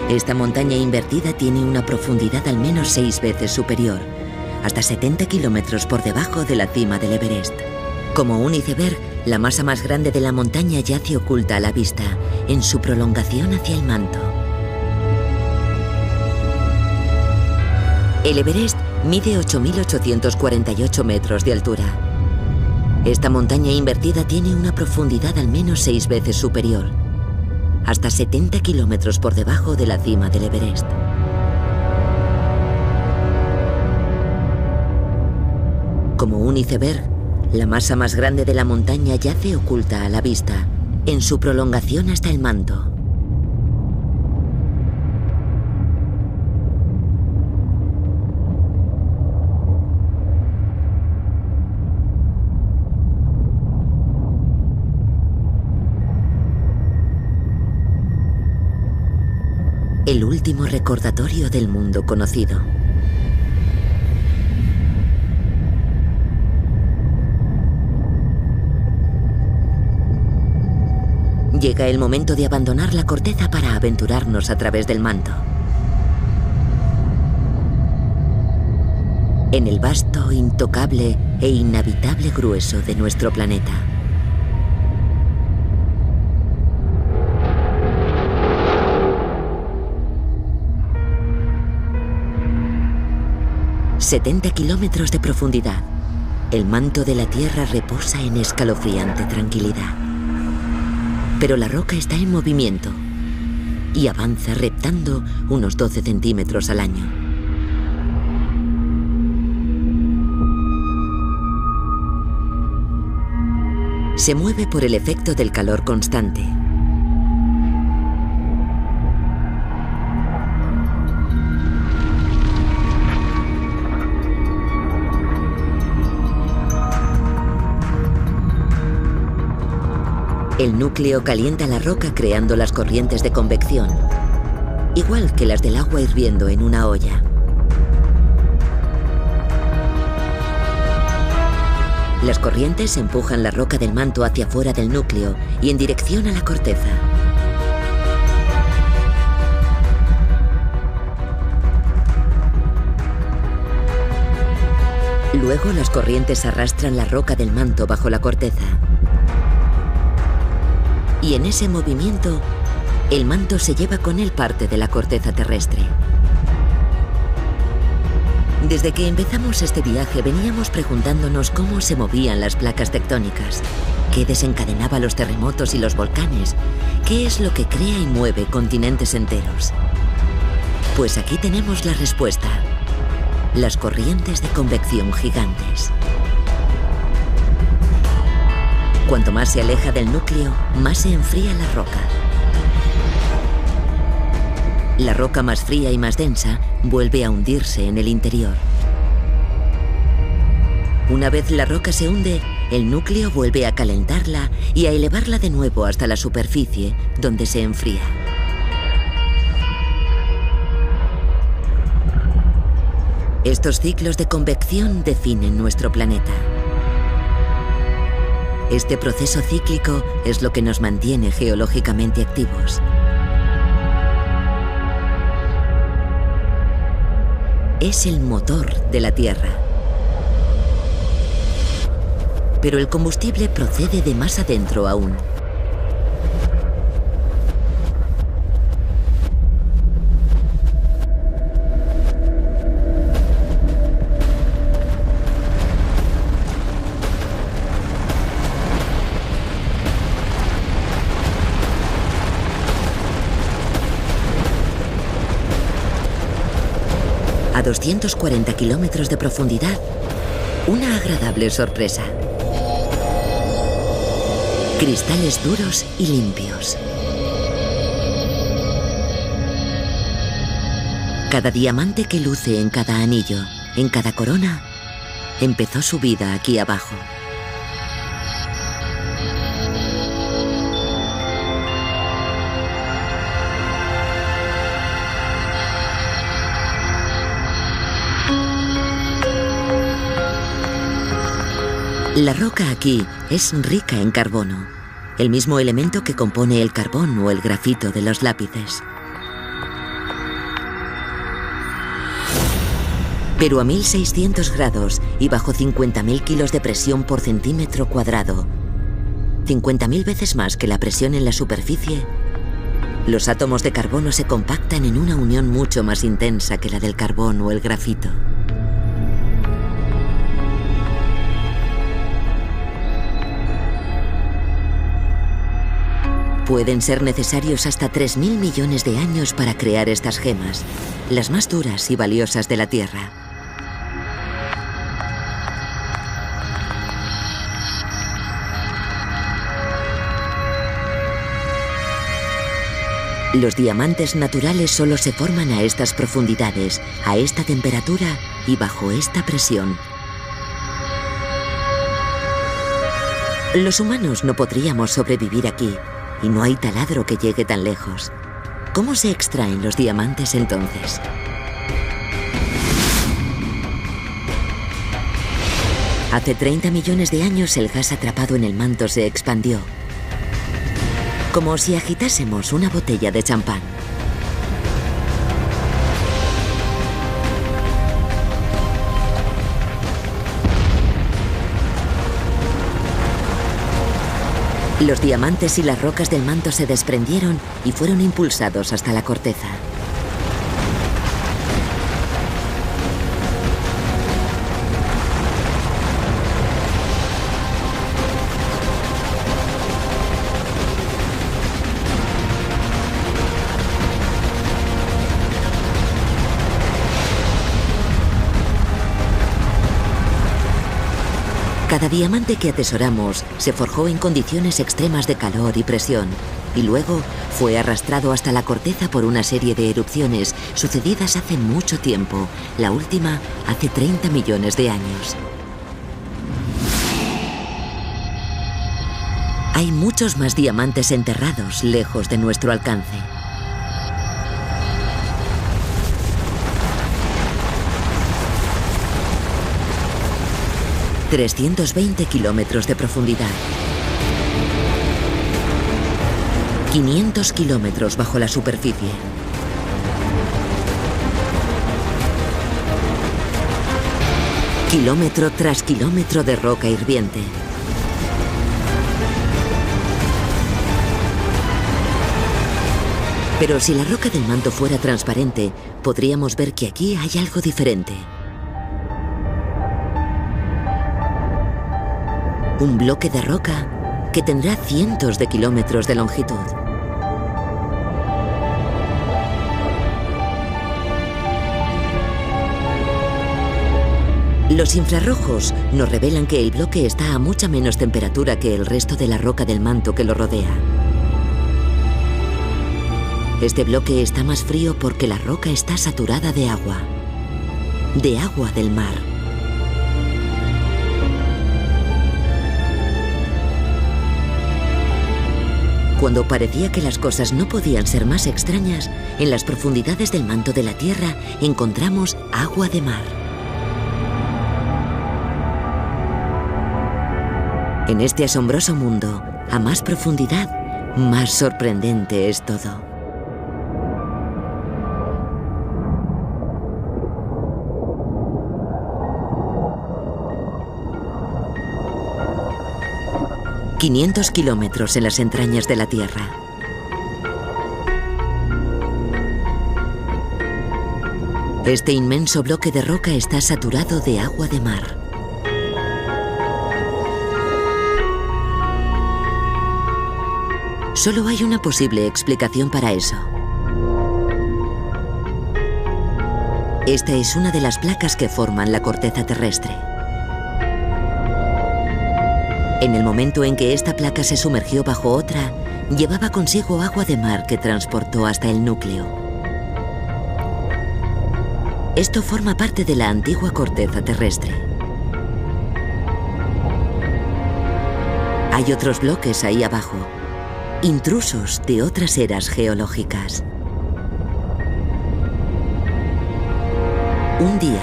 Esta montaña invertida tiene una profundidad al menos 6 veces superior, hasta 70 kilómetros por debajo de la cima del Everest. Como un iceberg, la masa más grande de la montaña yace oculta a la vista, en su prolongación hacia el manto. El Everest mide 8.848 metros de altura. Esta montaña invertida tiene una profundidad al menos 6 veces superior, hasta 70 kilómetros por debajo de la cima del Everest. Como un iceberg, la masa más grande de la montaña yace oculta a la vista, en su prolongación hasta el manto. El último recordatorio del mundo conocido. Llega el momento de abandonar la corteza para aventurarnos a través del manto. En el vasto, intocable e inhabitable grueso de nuestro planeta. ...70 kilómetros de profundidad... ...el manto de la Tierra reposa en escalofriante tranquilidad. Pero la roca está en movimiento... ...y avanza reptando unos 12 centímetros al año. Se mueve por el efecto del calor constante. El núcleo calienta la roca creando las corrientes de convección, igual que las del agua hirviendo en una olla. Las corrientes empujan la roca del manto hacia fuera del núcleo y en dirección a la corteza. Luego las corrientes arrastran la roca del manto bajo la corteza. Y en ese movimiento, el manto se lleva con él parte de la corteza terrestre. Desde que empezamos este viaje veníamos preguntándonos cómo se movían las placas tectónicas, qué desencadenaba los terremotos y los volcanes, qué es lo que crea y mueve continentes enteros. Pues aquí tenemos la respuesta: las corrientes de convección gigantes. Cuanto más se aleja del núcleo, más se enfría la roca. La roca más fría y más densa vuelve a hundirse en el interior. Una vez la roca se hunde, el núcleo vuelve a calentarla y a elevarla de nuevo hasta la superficie, donde se enfría. Estos ciclos de convección definen nuestro planeta. Este proceso cíclico es lo que nos mantiene geológicamente activos. Es el motor de la Tierra. Pero el combustible procede de más adentro aún. A 240 kilómetros de profundidad, una agradable sorpresa. Cristales duros y limpios. Cada diamante que luce en cada anillo, en cada corona, empezó su vida aquí abajo. La roca aquí es rica en carbono, el mismo elemento que compone el carbón o el grafito de los lápices. Pero a 1600 grados y bajo 50.000 kilos de presión por centímetro cuadrado, 50.000 veces más que la presión en la superficie, los átomos de carbono se compactan en una unión mucho más intensa que la del carbón o el grafito. Pueden ser necesarios hasta 3.000 millones de años para crear estas gemas, las más duras y valiosas de la Tierra. Los diamantes naturales solo se forman a estas profundidades, a esta temperatura y bajo esta presión. Los humanos no podríamos sobrevivir aquí. Y no hay taladro que llegue tan lejos. ¿Cómo se extraen los diamantes entonces? Hace 30 millones de años el gas atrapado en el manto se expandió. como si agitásemos una botella de champán. Los diamantes y las rocas del manto se desprendieron y fueron impulsados hasta la corteza. Cada diamante que atesoramos se forjó en condiciones extremas de calor y presión, y luego fue arrastrado hasta la corteza por una serie de erupciones sucedidas hace mucho tiempo, la última hace 30 millones de años. Hay muchos más diamantes enterrados lejos de nuestro alcance. ...320 kilómetros de profundidad. 500 kilómetros bajo la superficie. Kilómetro tras kilómetro de roca hirviente. Pero si la roca del manto fuera transparente, podríamos ver que aquí hay algo diferente. Un bloque de roca que tendrá cientos de kilómetros de longitud. Los infrarrojos nos revelan que el bloque está a mucha menos temperatura que el resto de la roca del manto que lo rodea. Este bloque está más frío porque la roca está saturada de agua del mar. Cuando parecía que las cosas no podían ser más extrañas, en las profundidades del manto de la Tierra encontramos agua de mar. En este asombroso mundo, a más profundidad, más sorprendente es todo. ...500 kilómetros en las entrañas de la Tierra. Este inmenso bloque de roca está saturado de agua de mar. Solo hay una posible explicación para eso. Esta es una de las placas que forman la corteza terrestre. En el momento en que esta placa se sumergió bajo otra, llevaba consigo agua de mar que transportó hasta el núcleo. Esto forma parte de la antigua corteza terrestre. Hay otros bloques ahí abajo, intrusos de otras eras geológicas. Un día,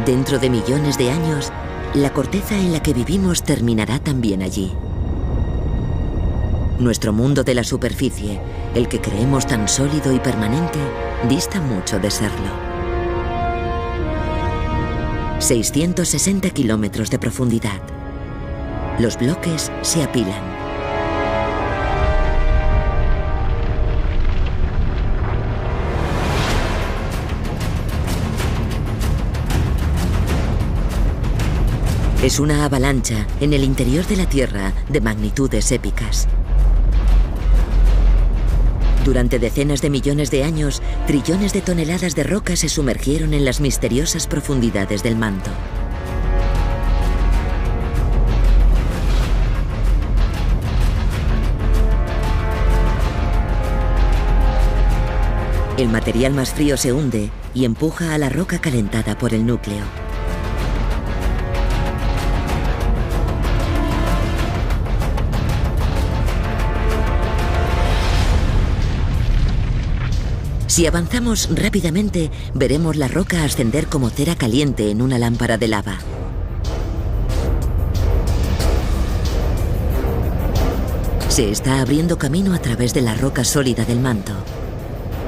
dentro de millones de años, la corteza en la que vivimos terminará también allí. Nuestro mundo de la superficie, el que creemos tan sólido y permanente, dista mucho de serlo. 660 kilómetros de profundidad. Los bloques se apilan. Es una avalancha en el interior de la Tierra de magnitudes épicas. Durante decenas de millones de años, trillones de toneladas de roca se sumergieron en las misteriosas profundidades del manto. El material más frío se hunde y empuja a la roca calentada por el núcleo. Si avanzamos rápidamente, veremos la roca ascender como cera caliente en una lámpara de lava. Se está abriendo camino a través de la roca sólida del manto.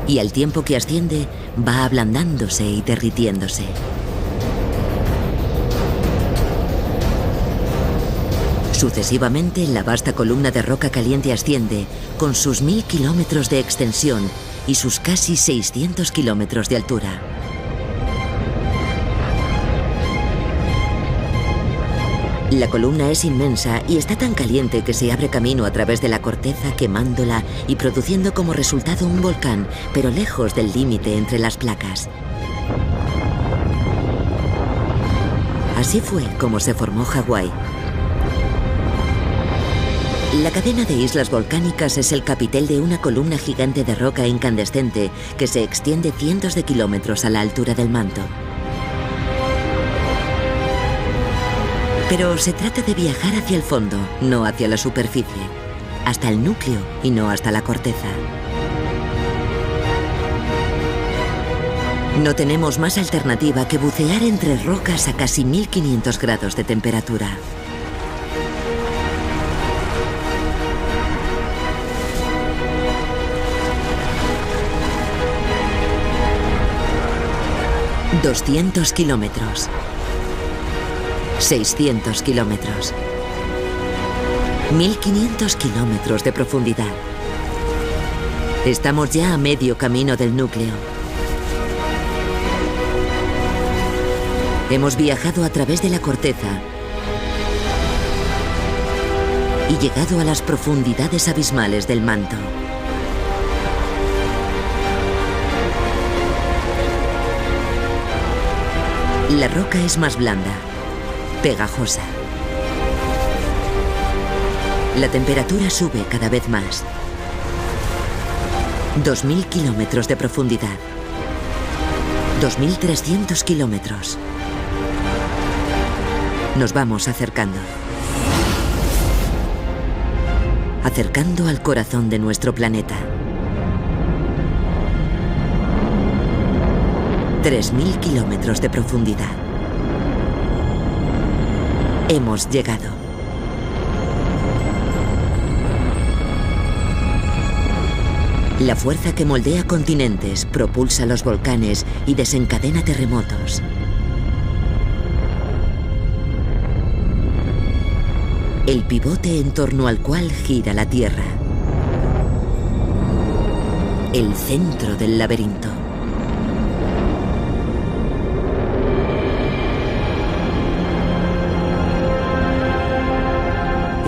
Y al tiempo que asciende, va ablandándose y derritiéndose. Sucesivamente, la vasta columna de roca caliente asciende, con sus 1000 kilómetros de extensión y sus casi 600 kilómetros de altura. La columna es inmensa y está tan caliente que se abre camino a través de la corteza, quemándola y produciendo como resultado un volcán, pero lejos del límite entre las placas. Así fue como se formó Hawái. La cadena de islas volcánicas es el capitel de una columna gigante de roca incandescente que se extiende cientos de kilómetros a la altura del manto. Pero se trata de viajar hacia el fondo, no hacia la superficie, hasta el núcleo y no hasta la corteza. No tenemos más alternativa que bucear entre rocas a casi 1500 grados de temperatura. ...200 kilómetros... ...600 kilómetros... ...1500 kilómetros de profundidad... ...estamos ya a medio camino del núcleo... ...hemos viajado a través de la corteza... ...y llegado a las profundidades abismales del manto... La roca es más blanda, pegajosa. La temperatura sube cada vez más. 2000 kilómetros de profundidad. 2300 kilómetros. Nos vamos acercando. Acercando al corazón de nuestro planeta. 3000 kilómetros de profundidad. Hemos llegado. La fuerza que moldea continentes, propulsa los volcanes y desencadena terremotos. El pivote en torno al cual gira la Tierra. El centro del laberinto.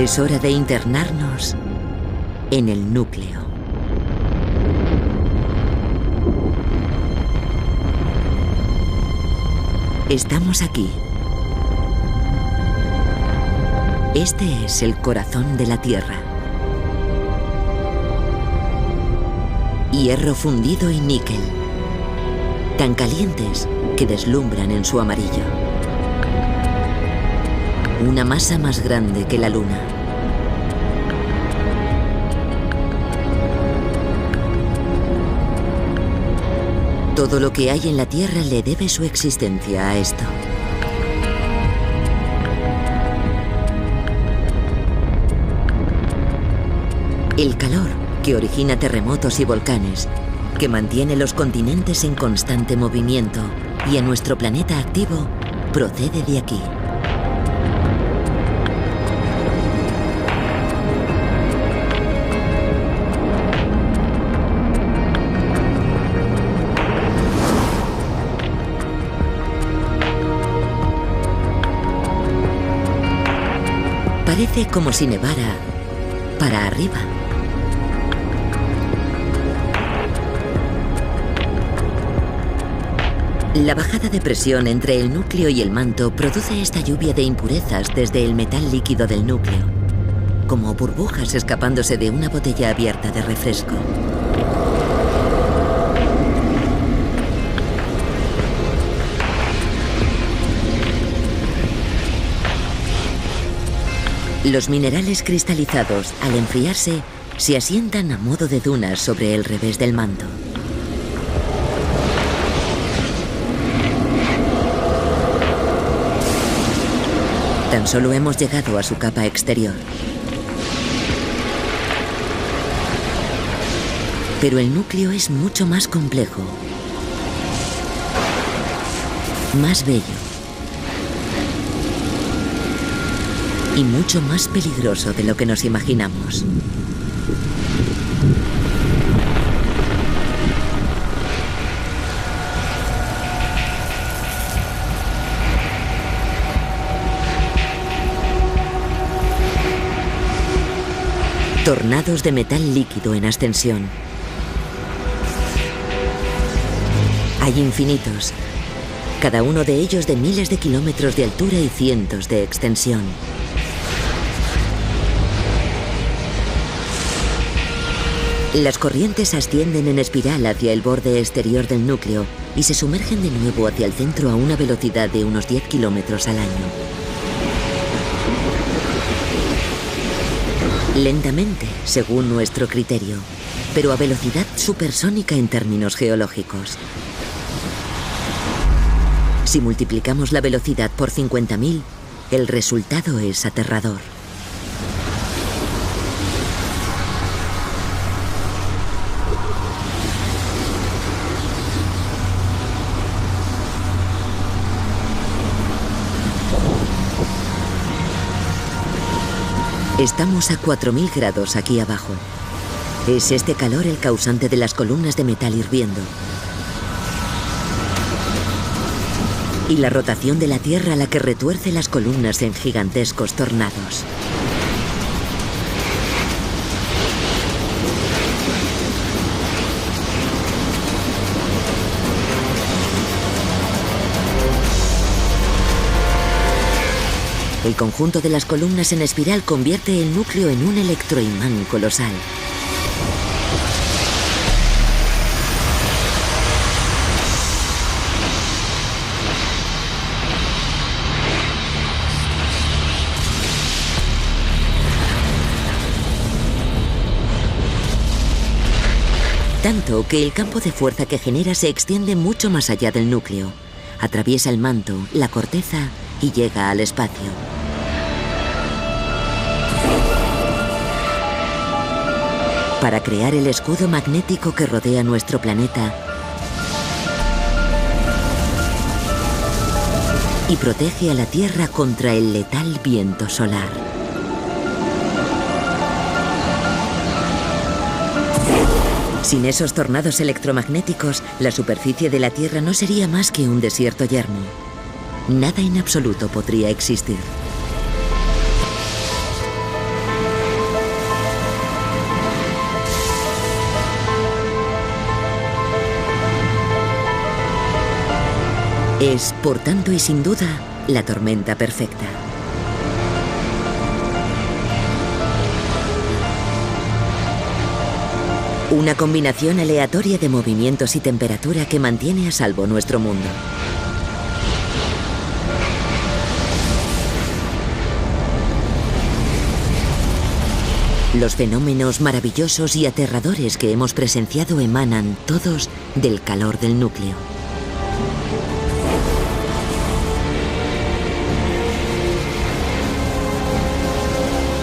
Es hora de internarnos en el núcleo. Estamos aquí. Este es el corazón de la Tierra. Hierro fundido y níquel, tan calientes que deslumbran en su amarillo. Una masa más grande que la Luna. Todo lo que hay en la Tierra le debe su existencia a esto. El calor que origina terremotos y volcanes, que mantiene los continentes en constante movimiento y a nuestro planeta activo, procede de aquí. Parece como si nevara para arriba. La bajada de presión entre el núcleo y el manto produce esta lluvia de impurezas desde el metal líquido del núcleo, como burbujas escapándose de una botella abierta de refresco. Los minerales cristalizados, al enfriarse, se asientan a modo de dunas sobre el revés del manto. Tan solo hemos llegado a su capa exterior. Pero el núcleo es mucho más complejo, más bello y mucho más peligroso de lo que nos imaginamos. Tornados de metal líquido en ascensión. Hay infinitos, cada uno de ellos de miles de kilómetros de altura y cientos de extensión. Las corrientes ascienden en espiral hacia el borde exterior del núcleo y se sumergen de nuevo hacia el centro a una velocidad de unos 10 kilómetros al año. Lentamente, según nuestro criterio, pero a velocidad supersónica en términos geológicos. Si multiplicamos la velocidad por 50.000, el resultado es aterrador. Estamos a 4.000 grados aquí abajo. Es este calor el causante de las columnas de metal hirviendo. Y la rotación de la Tierra la que retuerce las columnas en gigantescos tornados. El conjunto de las columnas en espiral convierte el núcleo en un electroimán colosal. Tanto que el campo de fuerza que genera se extiende mucho más allá del núcleo. Atraviesa el manto, la corteza y llega al espacio. Para crear el escudo magnético que rodea nuestro planeta y protege a la Tierra contra el letal viento solar. Sin esos tornados electromagnéticos, la superficie de la Tierra no sería más que un desierto yermo. Nada en absoluto podría existir. Es, por tanto y sin duda, la tormenta perfecta. Una combinación aleatoria de movimientos y temperatura que mantiene a salvo nuestro mundo. Los fenómenos maravillosos y aterradores que hemos presenciado emanan todos del calor del núcleo.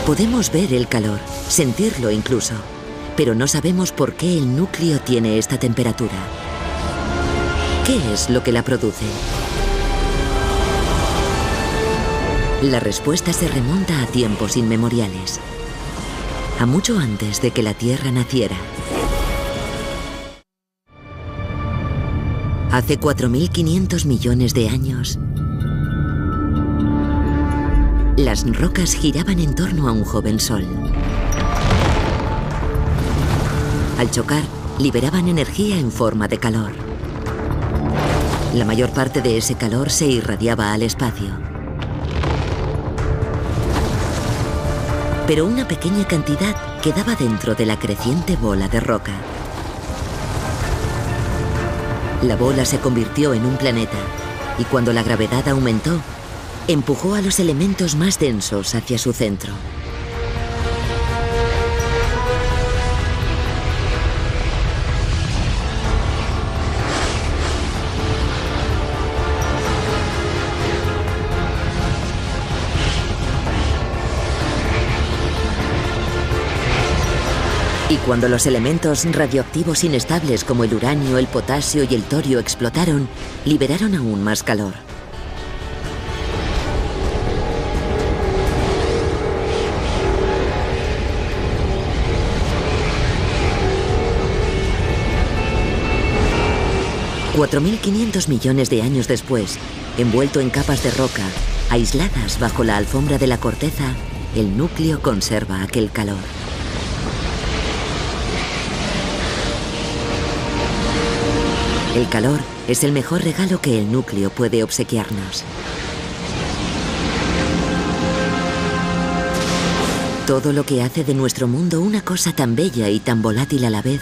Podemos ver el calor, sentirlo incluso, pero no sabemos por qué el núcleo tiene esta temperatura. ¿Qué es lo que la produce? La respuesta se remonta a tiempos inmemoriales, a mucho antes de que la Tierra naciera. Hace 4.500 millones de años, las rocas giraban en torno a un joven sol. Al chocar, liberaban energía en forma de calor. La mayor parte de ese calor se irradiaba al espacio. Pero una pequeña cantidad quedaba dentro de la creciente bola de roca. La bola se convirtió en un planeta y cuando la gravedad aumentó, empujó a los elementos más densos hacia su centro. Y cuando los elementos radioactivos inestables como el uranio, el potasio y el torio explotaron, liberaron aún más calor. $4.500 millones de años después, envuelto en capas de roca, aisladas bajo la alfombra de la corteza, el núcleo conserva aquel calor. El calor es el mejor regalo que el núcleo puede obsequiarnos. Todo lo que hace de nuestro mundo una cosa tan bella y tan volátil a la vez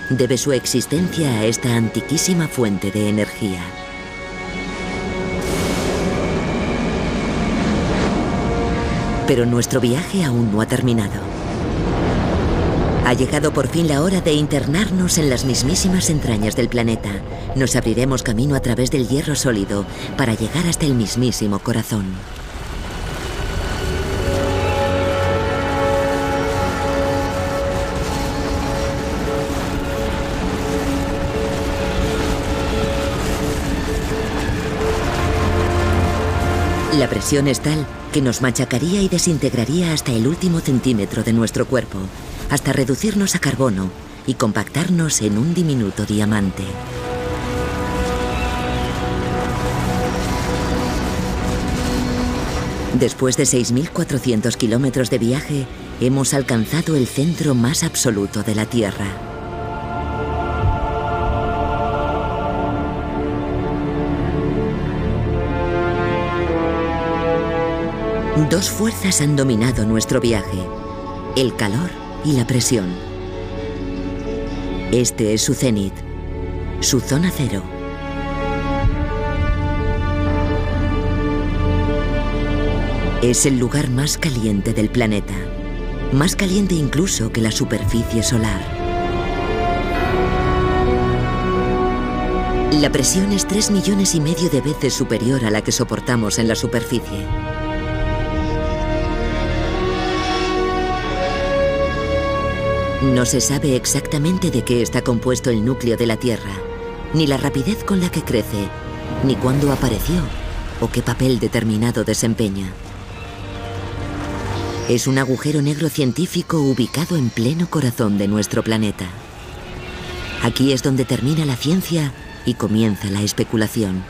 debe su existencia a esta antiquísima fuente de energía. Pero nuestro viaje aún no ha terminado. Ha llegado por fin la hora de internarnos en las mismísimas entrañas del planeta. Nos abriremos camino a través del hierro sólido para llegar hasta el mismísimo corazón. La presión es tal que nos machacaría y desintegraría hasta el último centímetro de nuestro cuerpo, hasta reducirnos a carbono y compactarnos en un diminuto diamante. Después de 6.400 kilómetros de viaje, hemos alcanzado el centro más absoluto de la Tierra. Dos fuerzas han dominado nuestro viaje: el calor y la presión. Este es su cenit, su zona cero. Es el lugar más caliente del planeta, más caliente incluso que la superficie solar. La presión es 3,5 millones de veces superior a la que soportamos en la superficie. No se sabe exactamente de qué está compuesto el núcleo de la Tierra, ni la rapidez con la que crece, ni cuándo apareció o qué papel determinado desempeña. Es un agujero negro científico ubicado en pleno corazón de nuestro planeta. Aquí es donde termina la ciencia y comienza la especulación.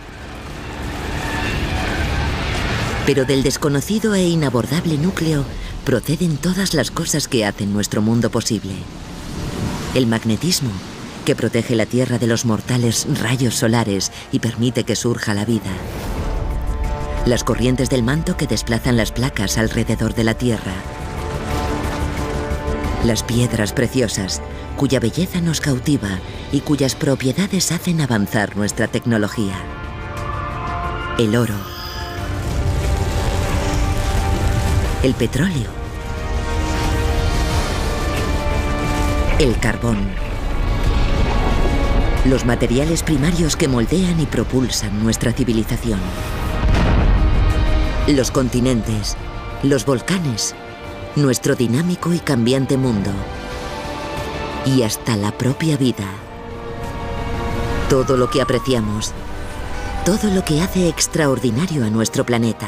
Pero del desconocido e inabordable núcleo proceden todas las cosas que hacen nuestro mundo posible. El magnetismo, que protege la Tierra de los mortales rayos solares y permite que surja la vida. Las corrientes del manto que desplazan las placas alrededor de la Tierra. Las piedras preciosas, cuya belleza nos cautiva y cuyas propiedades hacen avanzar nuestra tecnología. El oro. El petróleo. El carbón. Los materiales primarios que moldean y propulsan nuestra civilización. Los continentes, los volcanes, nuestro dinámico y cambiante mundo. Y hasta la propia vida. Todo lo que apreciamos, todo lo que hace extraordinario a nuestro planeta.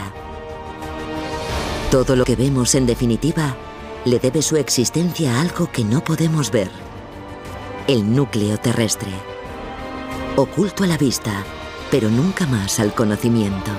Todo lo que vemos, en definitiva, le debe su existencia a algo que no podemos ver: el núcleo terrestre, oculto a la vista, pero nunca más al conocimiento.